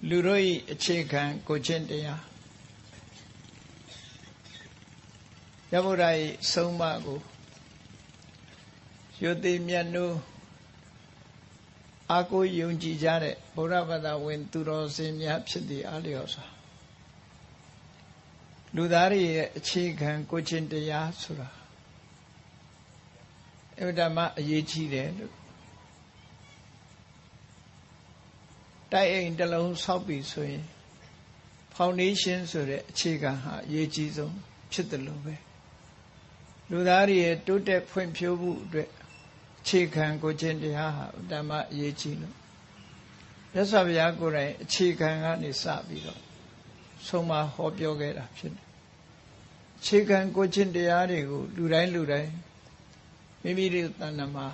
လူတို့၏အခြေခံကိုချင်းတရားရဗုဒ္ဓ၏ဆုံးမကိုယုတိမြတ်နိုးအာကိုယုံကြည်ကြတဲ့ဗုဒ္ဓဘာသာဝင်သူတော်စင်များဖြစ်သည့်အားလျော်စွာလူသားတွေရဲ့အခြေခံကိုချင်းတရားဆိုတာအမှန်တမ်းအရေးကြီးတယ်လို့တိုက်အိမ်တစ်လုံးဆောက်ပြီးဆိုရင် foundation ဆိုတဲ့အခြေခံဟာအရေးကြီးဆုံးဖြစ်တယ်လို့ပဲလူသားတွေရဲ့တိုးတက်ဖွံ့ဖြိုးမှုအတွက်အခြေခံကိုချင်းတရားဟာအတ္တမအရေးကြီးလို့မြတ်စွာဘုရားကိုယ်တိုင်အခြေခံကနေစပြီးတော့ဆုံးမဟောပြောခဲ့တာဖြစ်တယ်အခြေခံကိုချင်းတရားတွေကိုလူတိုင်းမိမိတို့တဏ္ဍာမှာ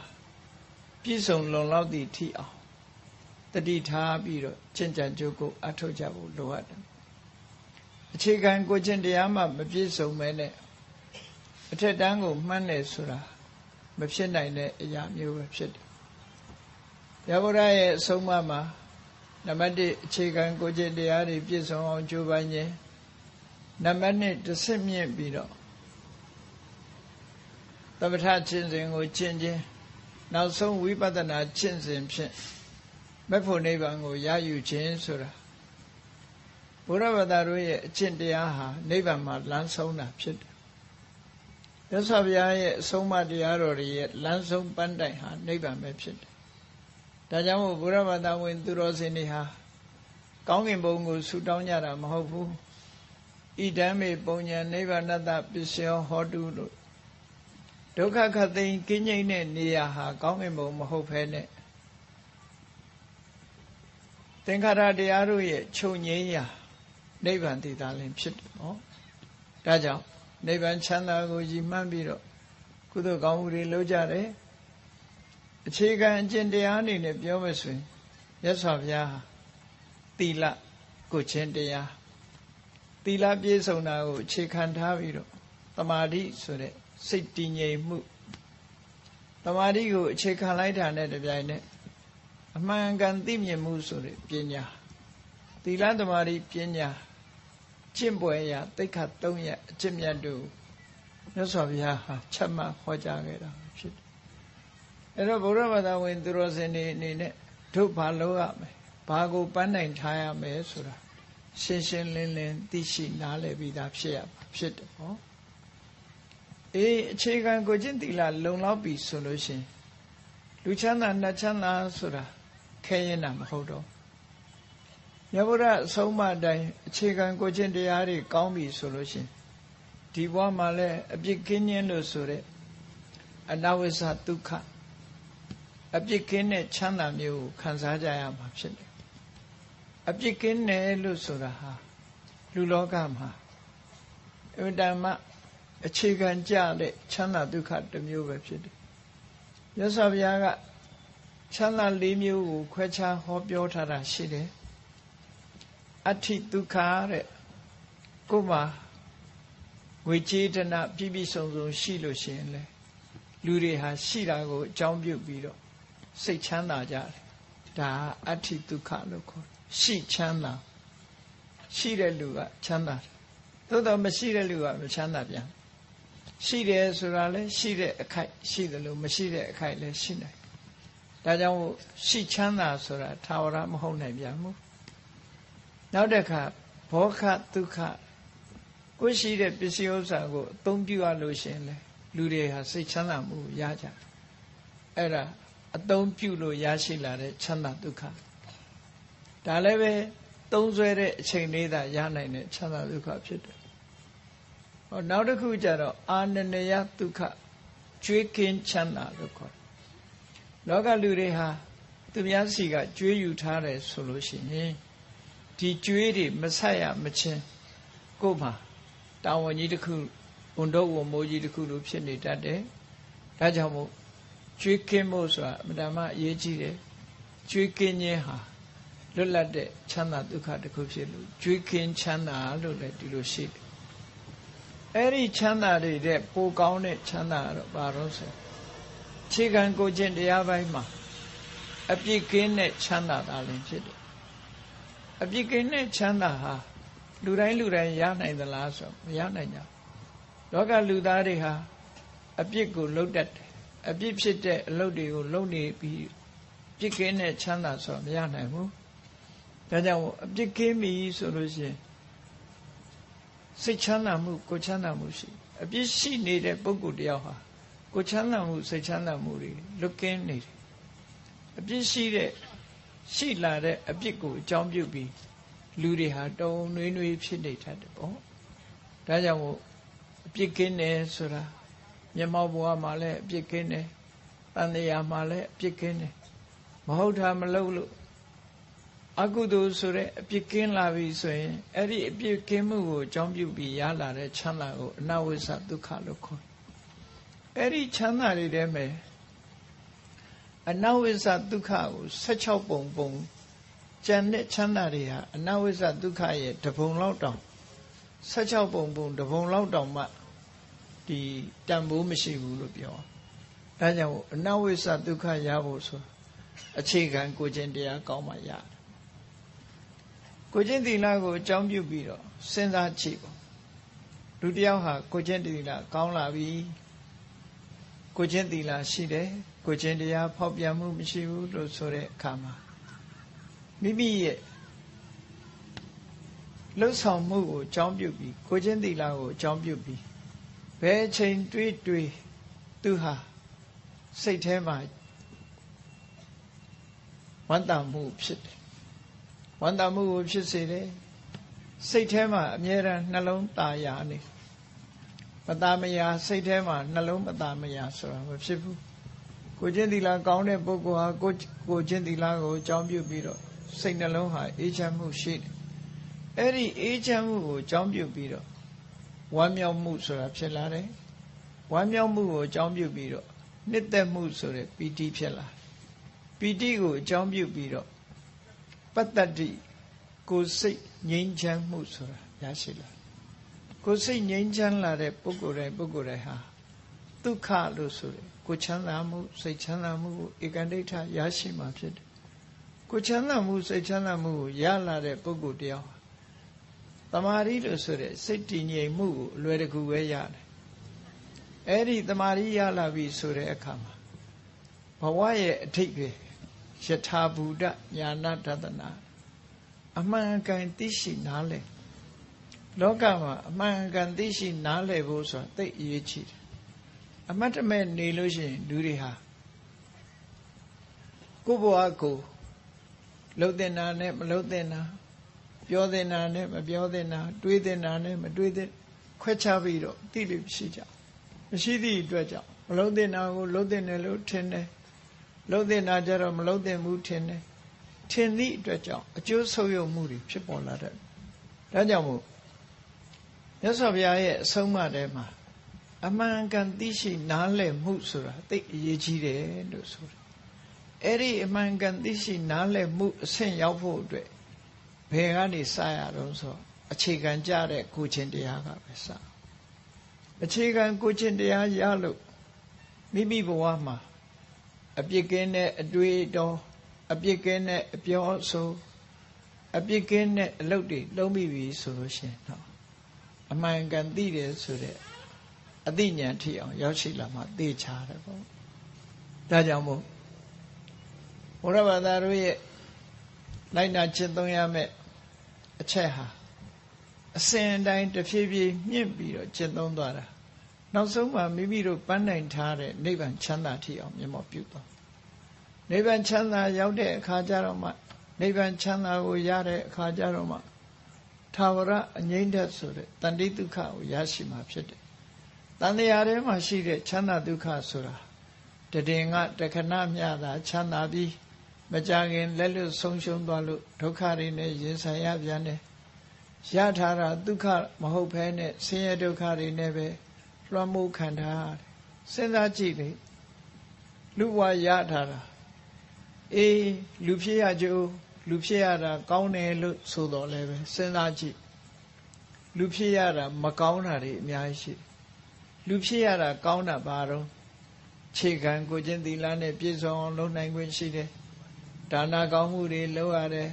ပြည့်စုံလုံလောက်သည့်ထိအောင်တတိထားပြီးတော့ကျင့်ကြံကြိုးကိုအထောက်ကြဖို့လိုအပ်တယ်အခြေခံကိုချင်းတရားမှမပြည့်စုံမဲနဲ့အထက်တန်းကိုမှန်းတယ်ဆိုတာမဖြစ်နိုင်တဲ့အရာမျိုးပဲဖြစ်တယ်။ရဗုဒ္ဓရဲ့အဆုံးအမမှာနံပါတ်1အခြေခံကိုချင်းတရားတွေပြည့်စုံအောင်ကြိုးပမ်းခြင်းနံပါတ်2တစ်ဆင့်မြင့်ပြီးတော့သမထကျင့်စဉ်ကိုကျင့်ခြင်းနောက်ဆုံးဝိပဿနာကျင့်စဉ်ဖြင့်မက်ဖို့နိဗ္ဗာန်ကိုရယူခြင်းဆိုတာဘုရားဘာသာတို့ရဲ့အကျင့်တရားဟာနိဗ္ဗာန်မှာလမ်းဆုံးတာဖြစ်တယ်။မြတ်စွာဘုရားရဲ့အဆုံးအမတရားတော်တွေရဲ့လမ်းဆုံးပန်းတိုင်ဟာနိဗ္ဗာန်ပဲဖြစ်တယ်။ဒါကြောင့်မို့ဘုရားဘာသာဝင်သူတော်စင်တွေဟာကောင်းကင်ဘုံကိုဆုတောင်းကြတာမဟုတ်ဘူး။ဣဒံမေပုံညာနိဗ္ဗာနတပစ္စယောဟောတုလို့ဒုက္ခခတ်သိမ်းကင်းငြိမ်းတဲ့နေရာဟာကောင်းကင်ဘုံမဟုတ်ဘဲနဲ့သင်္ခါရတရားတို့ရဲ့ချုပ်ငြိမ်းရာနိဗ္ဗာန်တည်တာလည်းဖြစ်တယ်နော်။ဒါကြောင့်နိဗ္ဗာန်ချမ်းသာကိုရည်မှန်းပြီးတော့ကုသိုလ်ကောင်းမှုတွေလုပ်ကြတယ်။အခြေခံအကျင့်တရားအနေနဲ့ပြောမယ်ဆိုရင်မြတ်စွာဘုရားဟာသီလကိုချင်းတရားသီလပြည့်စုံတာကိုအခြေခံထားပြီးတော့သမာဓိဆိုတဲ့စိတ်တည်ငြိမ်မှုသမာဓိကိုအခြေခံလိုက်တာနဲ့တပြိုင်နက်အမှန်ကန်သိမြင်မှုဆိုတဲ့ပညာသီလသမာဓိပညာကျင့်ပွဲရာသိက္ခာ3ရပ်အကျင့်မြတ်တို့မြတ်စွာဘုရားဟာချက်မှတ်ဟောကြားခဲ့တာဖြစ်တယ်။အဲတော့ဗုဒ္ဓဘာသာဝင်သူတော်စင်တွေအနေနဲ့တို့ဘာလုပ်ရမလဲဘာကိုပန်းနိုင်ထားရမယ်ဆိုတာရှင်းရှင်းလင်းလင်းသိရှိနားလည်ပြီးသားဖြစ်ရမှာဖြစ်တယ်ဟောအခြေခံကိုကျင့်သီလလုံလောက်ပြီဆိုလို့ရှိရင်လူချမ်းသာနတ်ချမ်းသာဆိုတာခဲရင်တာမဟုတ်တော့မြတ်ဗုဒ္ဓအဆုံးအမတိုင်းအခြေခံကိုကျင့်တရားတွေကောင်းပြီဆိုလို့ရှိရင်ဒီဘဝမှာလည်းအပြစ်ကင်းခြင်းလို့ဆိုတဲ့အနဝိဇ္ဇဒုက္ခအပြစ်ကင်းတဲ့ချမ်းသာမျိုးကိုခံစားကြရမှာဖြစ်တယ်အပြစ်ကင်းတယ်လို့ဆိုတာဟာလူလောကမှာအဝိတ္တမအခြေခံကြတဲ့ချမ်းသာဒုက္ခတစ်မျိုးပဲဖြစ်တယ်မြတ်စွာဘုရားကချမ်းသာ၄မျိုးကိုခွဲခြားဟောပြောထားတာရှိတယ်အဋ္ဌိဒုက္ခတဲ့ကိုယ်မှာငွေကြေးဒနာပြည့်ပြည့်စုံစုံရှိလို့ရှိရင်လေလူတွေဟာရှိတာကိုအကြောင်းပြုပြီးတော့စိတ်ချမ်းသာကြတယ်ဒါအဋ္ဌိဒုက္ခလို့ခေါ်တယ်ရှိချမ်းသာရှိတဲ့လူကချမ်းသာတယ်သို့တော်မရှိတဲ့လူကမချမ်းသာပြန်ရှိတယ်ဆိုတာလဲရှိတဲ့အခိုက်ရှိတယ်လို့မရှိတဲ့အခိုက်လဲရှိနိုင်ဒါကြောင့်ရှိချမ်းသာဆိုတာထာဝရမဟုတ်နိုင်ပြန်ဘူးနောက်တစ်ခါဘောခဒုက္ခကိုရှိတဲ့ပစ္စည်းဥစ္စာကိုအသုံးပြုရလို့ရှင်လဲလူတွေဟာစိတ်ချမ်းသာမှုရကြတယ်အဲ့ဒါအသုံးပြုလို့ရရှိလာတဲ့ချမ်းသာဒုက္ခဒါလည်းပဲသုံးဆွဲတဲ့အချိန်လေးသာရနိုင်တဲ့ချမ်းသာဒုက္ခဖြစ်တယ်နောက်တစ်ခုကျတော့အာနနယဒုက္ခကျွေးကင်းချမ်းသာလို့ခေါ်တယ်လောကလူတွေဟာသူများစီကကျွေးယူထားတယ်ဆိုလို့ရှိရင်ဒီကျွေးတွေမဆက်ရမချင်းကိုယ်မှာတာဝန်ကြီးတစ်ခုဝန်တော့ဝန်မိုးကြီးတစ်ခုလိုဖြစ်နေတတ်တယ်ဒါကြောင့်မို့ကျွေးကင်းဖို့ဆိုတာအမှန်တမ်းအရေးကြီးတယ်ကျွေးကင်းခြင်းဟာလွတ်လပ်တဲ့ချမ်းသာဒုက္ခတစ်ခုဖြစ်လို့ကျွေးကင်းချမ်းသာလို့လည်းဒီလိုရှိတယ်အဲ့ဒီချမ်းသာတွေတဲ့ပိုကောင်းတဲ့ချမ်းသာတော့ဘာလို့ဆိုခြေခံကိုခြင်းတရားပိုင်းမှာအပြစ်ကင်းတဲ့ချမ်းသာတာလည်းဖြစ်တယ် အပြစ်ကင်းတဲ့ချမ်းသာဟာလူတိုင်းရနိုင်သလားဆိုမရနိုင်ကြဘူးလောကလူသားတွေဟာအပြစ်ကိုလုပ်တတ်တယ်အပြစ်ဖြစ်တဲ့အလုပ်တွေကိုလုပ်နေပြီးပြစ်ကင်းတဲ့ချမ်းသာဆိုမရနိုင်ဘူးဒါကြောင့်အပြစ်ကင်းပြီဆိုလို့ရှိရင်စိတ်ချမ်းသာမှုကိုယ်ချမ်းသာမှုရှိအပြစ်ရှိနေတဲ့ပုဂ္ဂိုလ်တယောက်ဟာကိုယ်ချမ်းသာမှုစိတ်ချမ်းသာမှုတွေလွတ်ကင်းနေတယ်အပြစ်ရှိလာတဲ့အပြစ်ကိုအကြောင်းပြုပြီးလူတွေဟာတုံနှွေးနှွေးဖြစ်နေတတ်တယ်ပေါ့ဒါကြောင့်မို့အပြစ်ကင်းတယ်ဆိုတာမျက်မှောက်ဘဝမှာလည်းအပြစ်ကင်းတယ်တန်တရားမှာလည်းအပြစ်ကင်းတယ်မဟုတ်တာမလုပ်လို့အကုသိုလ်ဆိုတဲ့အပြစ်ကင်းလာပြီဆိုရင်အဲ့ဒီအပြစ်ကင်းမှုကိုအကြောင်းပြုပြီးရလာတဲ့ချမ်းသာကိုအနဝိဇ္ဇဒုက္ခလို့ခေါ်တယ်အဲ့ဒီချမ်းသာတွေထဲမှာအနဝိဇ္ဇဒုက္ခကို16ပုံကျန်တဲ့ချမ်းသာတွေဟာအနဝိဇ္ဇဒုက္ခရဲ့တပုံလောက်တောင်16ပုံတပုံလောက်တောင်မှဒီတန်ဖိုးမရှိဘူးလို့ပြောဒါကြောင့်အနဝိဇ္ဇဒုက္ခရဖို့ဆိုအခြေခံကိုကျင့်တရားကောင်းမှရတယ်ကိုကျင့်သီလကိုအကြောင်းပြုပြီးတော့စဉ်းစားကြည့်ပေါ့လူတယောက်ဟာကိုကျင့်သီလကောင်းလာပြီကိုကျင့်သီလရှိတယ်ကိုကျင့်တရားဖောက်ပြန်မှုမရှိဘူးလို့ဆိုတဲ့အခါမှာမိမိရဲ့လှုပ်ဆောင်မှုကိုအကြောင်းပြုပြီးကိုကျင့်သီလကိုအကြောင်းပြုပြီးဘယ်အချိန်တွေးသူဟာစိတ်ထဲမှာဝမ်းသာမှုဖြစ်တယ်ဝမ်းသာမှုကိုဖြစ်စေတယ်စိတ်ထဲမှာအမြဲတမ်းနှလုံးသားရနေမသားမယာစိတ်ထဲမှာနှလုံးမသားမယာဆိုတာမဖြစ်ဘူးကိုကျင့်သီလကောင်းတဲ့ပုဂ္ဂိုလ်ဟာကိုကျင့်သီလကိုအကြောင်းပြုပြီးတော့စိတ်နှလုံးဟာအေးချမ်းမှုရှိတယ်အဲ့ဒီအေးချမ်းမှုကိုအကြောင်းပြုပြီးတော့ဝမ်းမြောက်မှုဆိုတာဖြစ်လာတယ်ဝမ်းမြောက်မှုကိုအကြောင်းပြုပြီးတော့နှစ်သက်မှုဆိုတဲ့ပီတိဖြစ်လာပီတိကိုအကြောင်းပြုပြီးတော့ပတ္တတိကိုစိတ်ငြိမ်းချမ်းမှုဆိုတာရရှိလာကိုစိတ်ငြိမ်းချမ်းလာတဲ့ပုဂ္ဂိုလ်တိုင်းဟာဒုက္ခလို့ဆိုတယ်ကိုချမ်းသာမှုစိတ်ချမ်းသာမှုကိုဧကန္တိဋ္ဌရရှိမှဖြစ်တယ်ကိုချမ်းသာမှုစိတ်ချမ်းသာမှုကိုရလာတဲ့ပုဂ္ဂိုလ်တယောက်သမာဓိလို့ဆိုတဲ့စိတ်တည်ငြိမ်မှုကိုအလွယ်တကူပဲရတယ်အဲ့ဒီသမာဓိရလာပြီဆိုတဲ့အခါမှာဘဝရဲ့အထိတ်ပဲယထာဘူတညာနာတဒနာအမှန်ကန်သိရှိနားလည်လောကမှာအမှန်ကန်သိရှိနားလည်ဖို့ဆိုတာသိအရေးကြီးတယ်အမတ်တမဲ့နေလို့ရှိရင်လူတွေဟာကိုယ့်ဘဝကိုလှုပ်တင်တာနဲ့မလှုပ်တင်တာပြောတင်တာနဲ့မပြောတင်တာတွေးတင်တာနဲ့မတွေးတင်ခွဲခြားပြီးတော့သိလို့ရှိကြမရှိသည့်အတွက်ကြောင့်မလှုပ်တင်တာကိုလှုပ်တင်တယ်လို့ထင်တယ်လှုပ်တင်တာကြတော့မလှုပ်တင်ဘူးထင်တယ်ထင်သည့်အတွက်ကြောင့်အကျိုးဆုပ်ယုပ်မှုတွေဖြစ်ပေါ်လာတယ်ဒါကြောင့်မို့မြတ်စွာဘုရားရဲ့အဆုံးအမထဲမှာအမှန်ကန်သိရှိနားလည်မှုဆိုတာသိအရေးကြီးတယ်လို့ဆိုတယ်အဲ့ဒီအမှန်ကန်သိရှိနားလည်မှုအဆင့်ရောက်ဖို့အတွက်ဘယ်ကနေစရတော့ဆိုအခြေခံကြတဲ့ကိုချင်းတရားကပဲစအခြေခံကိုချင်းတရားရလို့မိမိဘဝမှာအပြစ်ကင်းတဲ့အတွေ့အတော်အပြစ်ကင်းတဲ့အပြောအဆိုအပြစ်ကင်းတဲ့အလုပ်တွေလုံးမိပြီဆိုလို့ရှိရင်တော့အမှန်ကန်သိတယ်ဆိုတဲ့အသိဉာဏ်ထိအောင်ရောက်ရှိလာမှသိချတယ်ပေါ့ဒါကြောင့်မို့ဘုရားဘာသာတို့ရဲ့လိုက်နာကျင့်သုံးရမယ့်အချက်ဟာအစဉ်အတိုင်းတစ်ဖြည်းဖြည်းမြင့်ပြီးတော့ကျင့်သုံးသွားတာနောက်ဆုံးမှမိမိတို့ပန်းနိုင်ထားတဲ့နိဗ္ဗာန်ချမ်းသာထိအောင်မျက်မှောက်ပြုသွားနိဗ္ဗာန်ချမ်းသာရောက်တဲ့အခါကျတော့မှနိဗ္ဗာန်ချမ်းသာကိုရတဲ့အခါကျတော့မှထာဝရအငြိမ့်သက်ဆိုတဲ့တဏှိဒုက္ခကိုရရှိမှာဖြစ်တယ်တန်တရားထဲမှာရှိတဲ့ချမ်းသာဒုက္ခဆိုတာတည်င်ကတခဏမျှသာချမ်းသာပြီးမကြခင်လက်လွတ်ဆုံးရှုံးသွားလို့ဒုက္ခတွေနဲ့ရင်ဆိုင်ရပြန်တယ်ရထားတာဒုက္ခမဟုတ်ဘဲနဲ့ဆင်းရဲဒုက္ခတွေနဲ့ပဲလွှမ်းမိုးခံထားရတယ်စဉ်းစားကြည့်လေလူဘဝရထားတာအေးလူဖြစ်ရကြိုးလူဖြစ်ရတာကောင်းတယ်လို့ဆိုတော့လည်းပဲစဉ်းစားကြည့်လူဖြစ်ရတာမကောင်းတာတွေအများကြီးရှိတယ်လူဖြစ်ရတာကောင်းတာဘာတော့ခြေခံကိုကျင့်သီလနဲ့ပြည့်စုံအောင်လုပ်နိုင်ခွင့်ရှိတယ်ဒါနကောင်းမှုတွေလုပ်ရတယ်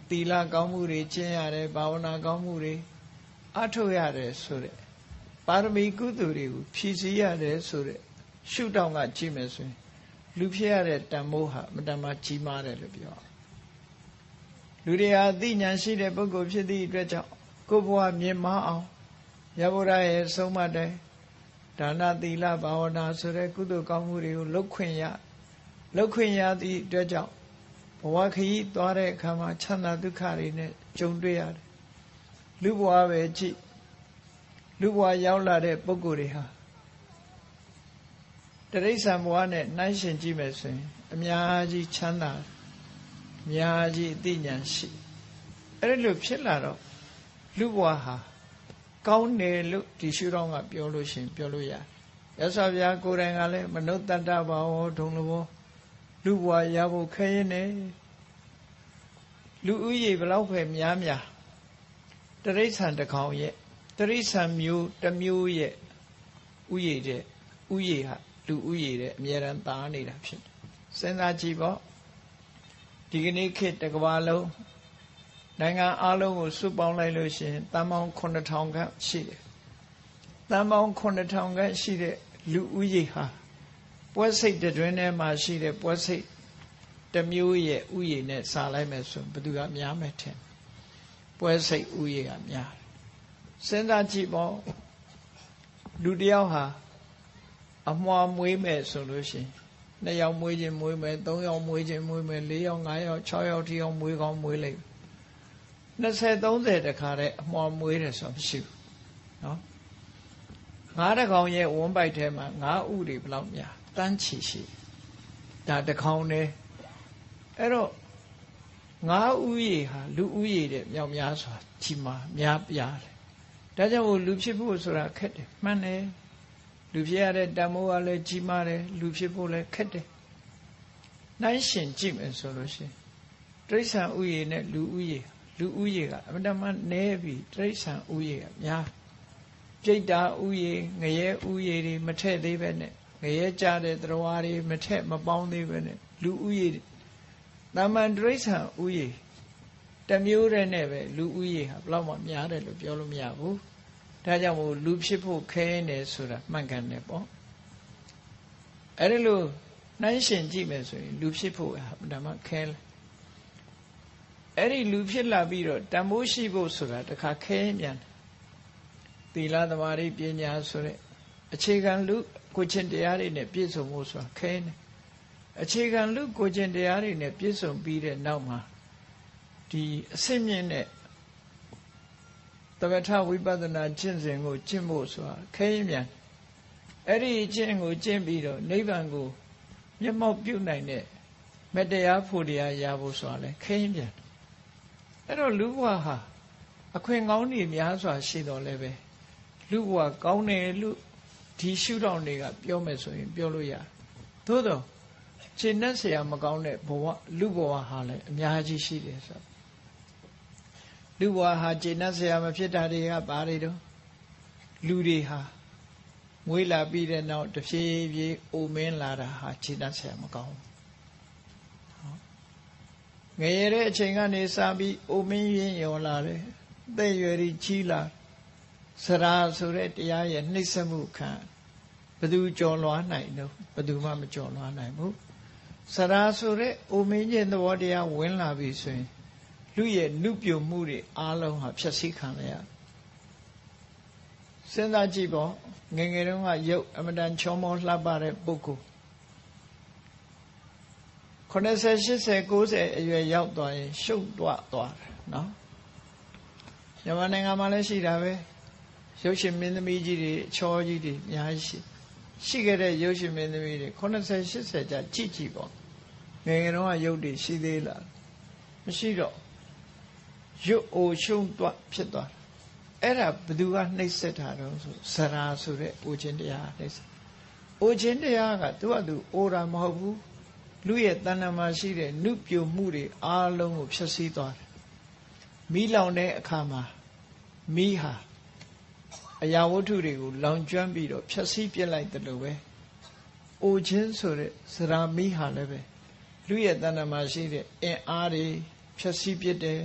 သီလကောင်းမှုတွေကျင့်ရတယ်ဘာဝနာကောင်းမှုတွေအထောက်ရတယ်ဆိုတဲ့ပါရမီကုသိုလ်တွေကိုဖြည့်ဆည်းရတယ်ဆိုတဲ့ရှုထောင့်ကကြည့်မယ်ဆိုရင်လူဖြစ်ရတဲ့တန်ဖိုးဟာမတန်မှကြီးမားတယ်လို့ပြောလူတွေဟာအသိဉာဏ်ရှိတဲ့ပုဂ္ဂိုလ်ဖြစ်သည့်အတွက်ကြောင့်ကိုယ်ဘဝမြင့်မားအောင်မြတ်ဗုဒ္ဓရဲ့ဆုံးမတဲ့ဒါနသီလဘာဝနာဆိုတဲ့ကုသိုလ်ကောင်းမှုတွေကိုလုပ်ခွင့်ရသည့်အတွက်ကြောင့်ဘဝခရီးသွားတဲ့အခါမှာချမ်းသာဒုက္ခတွေနဲ့ကြုံတွေ့ရတယ်လူဘဝပဲကြည့်လူဘဝရောက်လာတဲ့ပုဂ္ဂိုလ်တွေဟာတိရစ္ဆာန်ဘဝနဲ့နှိုင်းယှဉ်ကြည့်မယ်ဆိုရင်အများကြီးချမ်းသာအများကြီးအသိဉာဏ်ရှိအဲ့လိုဖြစ်လာတော့လူဘဝဟာကောင်းတယ်လို့ဒီရှုထောင့်ကပြောလို့ရှိရင်ပြောလို့ရတယ်ရသော်ဗျာကိုယ်တိုင်ကလည်းမနုဿတ္တဘာဝဒုံလဘောလူဘဝရဖို့ခဲရင်နဲ့လူဥယေဘလောက်ပဲများတရိစ္ဆာန်တစ်ကောင်ရဲ့တရိစ္ဆာန်မျိုးတစ်မျိုးရဲ့ဥယေတဲ့ဥယေဟာလူဥယေတဲ့အမြဲတမ်းသားနေတာဖြစ်တယ်စဉ်းစားကြည့်ပေါ့ဒီကနေ့ခေတ်တစ်ကမ္ဘာလုံးနိုင်ငံအလုံးကိုစုပေါင်းလိုက်လို့ရှိရင်တန်ပေါင်း9000ခန့်ရှိတယ်တန်ပေါင်း9000ခန့်ရှိတဲ့လူဥယေဟာပွဲစိတ်တွင်ထဲမှာရှိတဲ့ပွဲစိတ်တစ်မျိုးရဲ့ဥယေနဲ့စားလိုက်မယ်ဆိုဘယ်သူကများမယ်ထင်ပွဲစိတ်ဥယေကများစဉ်းစားကြည့်ပေါ့လူတယောက်ဟာအမွှာမွေးမယ်ဆိုလို့ရှိရင်2ယောက်မွေးခြင်းမွေးမယ်3ယောက်မွေးခြင်းမွေးမယ်4ယောက်5ယောက်6ယောက်ထိအောင်မွေးကောင်းမွေးလိုက်20-30တခါတဲ့အမွှာမွေးတယ်ဆိုမရှိဘူးနော်9တကောင်ရဲ့ဝန်းပိုက်ထဲမှာ9ဥတွေဘယ်လောက်များတန်းချီရှိဒါတကောင်နဲ့အဲ့တော့9ဥယေဟာလူဥယေတဲ့မြောက်များစွာကြီးမားများပြားတယ်ဒါကြောင့်လူဖြစ်ဖို့ဆိုတာခက်တယ်မှန်တယ်လူဖြစ်ရတဲ့တန်ဖိုးကလည်းကြီးမားတယ်လူဖြစ်ဖို့လည်းခက်တယ်နှိုင်းရှင်ကြည့်မယ်ဆိုလို့ရှိရင်တိရစ္ဆာန်ဥယေနဲ့လူဥယေကအမှန်တမ်းနည်းပြီးတိရစ္ဆာန်ဥယေကများပြိတ္တာဥယေငရဲဥယေတွေမထက်သေးပဲနဲ့ငရဲကြတဲ့သရဝါတွေမထက်မပေါင်းသေးပဲနဲ့လူဥယေတမန်တိရစ္ဆာန်ဥယေတစ်မျိုးတည်းနဲ့ပဲလူဥယေဟာဘယ်လောက်မှများတယ်လို့ပြောလို့မရဘူးဒါကြောင့်မို့လူဖြစ်ဖို့ခဲနေဆိုတာမှန်ကန်တယ်ပေါ့အဲ့ဒီလိုနှိုင်းရှင်ကြည့်မယ်ဆိုရင်လူဖြစ်ဖို့ဟာဒါမှခဲလဲအဲ့ဒီလူဖြစ်လာပြီးတော့တန်ဖိုးရှိဖို့ဆိုတာတခါခဲပြန်သီလသမာဓိပညာဆိုတဲ့အခြေခံလူကိုချင်းတရားတွေနဲ့ပြည့်စုံဖို့ဆိုတာခဲနေအခြေခံလူကိုချင်းတရားတွေနဲ့ပြည့်စုံပြီးတဲ့နောက်မှာဒီအစစ်မြင့်တဲ့သမထဝိပဿနာကျင့်စဉ်ကိုကျင့်ဖို့ဆိုတာခဲရင်မြန်အဲ့ဒီကျင့်ကိုကျင့်ပြီးတော့နိဗ္ဗာန်ကိုမျက်မှောက်ပြုနိုင်တဲ့မတရားဖို့တရားရဖို့ဆိုတာလဲခဲရင်မြန်အဲ့တော့လူဘဝဟာအခွင့်ကောင်းတွေများစွာရှိတော်လဲပဲလူဘဝကောင်းတယ်လို့ဒီရှုထောင့်တွေကပြောမယ်ဆိုရင်ပြောလို့ရသို့တော့ခြေနဲ့ဆရာမကောင်းတဲ့ဘဝလူဘဝဟာလည်းအများကြီးရှိတယ်ဆိုလူဘဝဟာခြေနဲ့ဆရာမဖြစ်တာတွေကဘာတွေတော့လူတွေဟာမွေးလာပြီးတဲ့နောက်တဖြည်းဖြည်းအိုမင်းလာတာဟာခြေနဲ့ဆရာမကောင်းငယ်ရတဲ့အချိန်ကနေစပြီးအိုမင်းရင်းရော်လာတယ်တဲ့ရွယ်ကြီးလာစရာဆိုတဲ့တရားရဲ့နှိမ့်ဆက်မှုခံဘယ်သူကြော်လွားနိုင်တော့ဘယ်သူမှမကြော်လွားနိုင်ဘူးစရာဆိုတဲ့အိုမင်းခြင်းသဘောတရားဝင်လာပြီဆိုရင်လူရဲ့နုပြိုမှုတွေအားလုံးဟာဖြည့်ဆည်းခံရစဉ်းစားကြည့်ပေါ့ငယ်ငယ်တုန်းကရုပ်အမတန်ချောမောလှပတဲ့ပုဂ္ဂိုလ်80 80 90အရွယ်ရောက်သွားရင်ရှုပ်သွားတယ်နော်မြန်မာနိုင်ငံမှာလည်းရှိတာပဲရုပ်ရှင်မင်းသမီးကြီးတွေချောကြီးတွေအများကြီးရှိခဲ့တဲ့ရုပ်ရှင်မင်းသမီးတွေ80 80ကြာကြည့်ပေါ့ငယ်ငယ်တုန်းကရုပ်တွေရှိသေးလားမရှိတော့ရုပ်အိုရှုံးသွားဖြစ်သွားအဲ့ဒါဘယ်သူကနှိပ်စက်တာတော့ဆိုစရာဆိုတဲ့အိုခြင်းတရားနှိပ်စက်အိုခြင်းတရားကသူကသူအိုတာမဟုတ်ဘူးလူရဲ့တဏ္ဍာမှာရှိတဲ့နုပြိုမှုတွေအားလုံးကိုဖျက်ဆီးသွားတယ်မိလောင်တဲ့အခါမှာမိဟာအရာဝတ္ထုတွေကိုလောင်ကျွမ်းပြီးတော့ဖျက်ဆီးပြစ်လိုက်တယ်လို့ပဲအိုခြင်းဆိုတဲ့စရာမိဟာလည်းပဲလူရဲ့တဏ္ဍာမှာရှိတဲ့အင်အားတွေဖျက်ဆီးပြစ်တယ်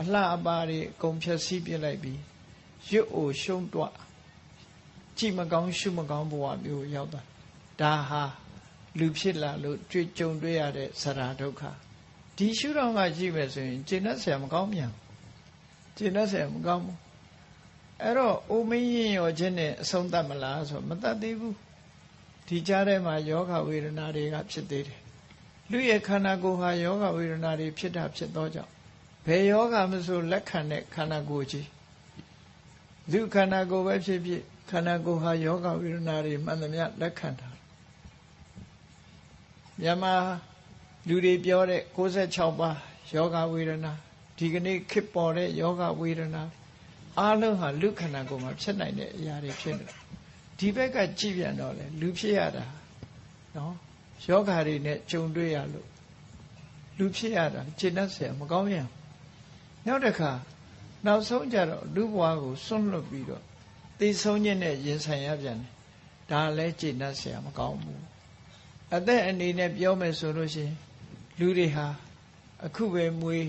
အလှအပါတွေအကုန်ဖြတ်စည်းပြလိုက်ပြီးရွတ်အိုရှုံးတွကြည့်မကောင်းရှုမကောင်းဘဝမျိုးရောက်တာဒါဟာလူဖြစ်လာလို့တွေ့ကြုံတွေ့ရတဲ့ဇရာဒုက္ခဒီရှုထောင့်ကကြည့်မယ်ဆိုရင်ကျေနပ်စရာမကောင်းမြန်ကျေနပ်စရာမကောင်းဘူးအဲ့တော့အိုမင်းရင်ရောခြင်းနဲ့အဆုံးသတ်မလားဆိုမသတ်သေးဘူးဒီကြားထဲမှာယောဂဝေဒနာတွေကဖြစ်သေးတယ်လူရဲ့ခန္ဓာကိုယ်ဟာယောဂဝေဒနာတွေဖြစ်တာဖြစ်သောကြောင့်ဘယ်ယောဂမဆိုလက်ခံတဲ့ခန္ဓာကိုယ်ကြီးလူခန္ဓာကိုယ်ပဲဖြစ်ဖြစ်ခန္ဓာကိုယ်ဟာယောဂဝေဒနာတွေမှန်သမျှလက်ခံတာမြန်မာလူတွေပြောတဲ့66ပါးယောဂဝေဒနာဒီကနေ့ခေတ်ပေါ်တဲ့ယောဂဝေဒနာအားလုံးဟာလူခန္ဓာကိုယ်မှာဖြစ်နိုင်တဲ့အရာတွေဖြစ်နေတယ်ဒီဘက်ကကြည့်ပြန်တော့လေလူဖြစ်ရတာနော်ယောဂါတွေနဲ့ကြုံတွေ့ရလို့လူဖြစ်ရတာကျေနပ်စရာမကောင်းရင်နောက်တစ်ခါနောက်ဆုံးကြတော့လူဘဝကိုစွန့်လွတ်ပြီးတော့သိဆုံးခြင်းနဲ့ရင်ဆိုင်ရပြန်တယ်ဒါလည်းကျေနပ်စရာမကောင်းဘူးအသက်အနေနဲ့ပြောမယ်ဆိုလို့ရှိရင်လူတွေဟာအခုပဲမွေး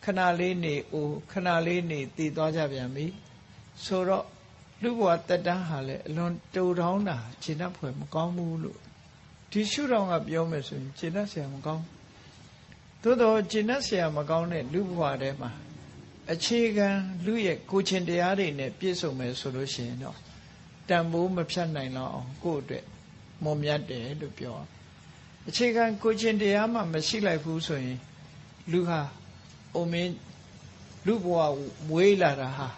ခဏလေးနေအိုခဏလေးနေတည်သွားကြပြန်ပြီဆိုတော့လူဘဝတက်တန်းဟာလည်းအလွန်တူတောင်းတာကျေနပ်ဖွယ်မကောင်းဘူးလို့ဒီရှုထောင့်ကပြောမယ်ဆိုရင်ကျေနပ်စရာမကောင်းသို့တော့ကျေနပ်စရာမကောင်းတဲ့လူဘဝထဲမှာအခြေခံလူရဲ့ကိုယ်ချင်းတရားတွေနဲ့ပြည့်စုံမယ်ဆိုလို့ရှိရင်တော့တန်ဖိုးမဖြတ်နိုင်တော့အောင်ကိုယ့်အတွက်မွန်မြတ်တယ်လို့ပြောအခြေခံကိုယ်ချင်းတရားမှမရှိလိုက်ဘူးဆိုရင်လူဟာအိုမင်းလူဘဝမွေးလာတာဟာ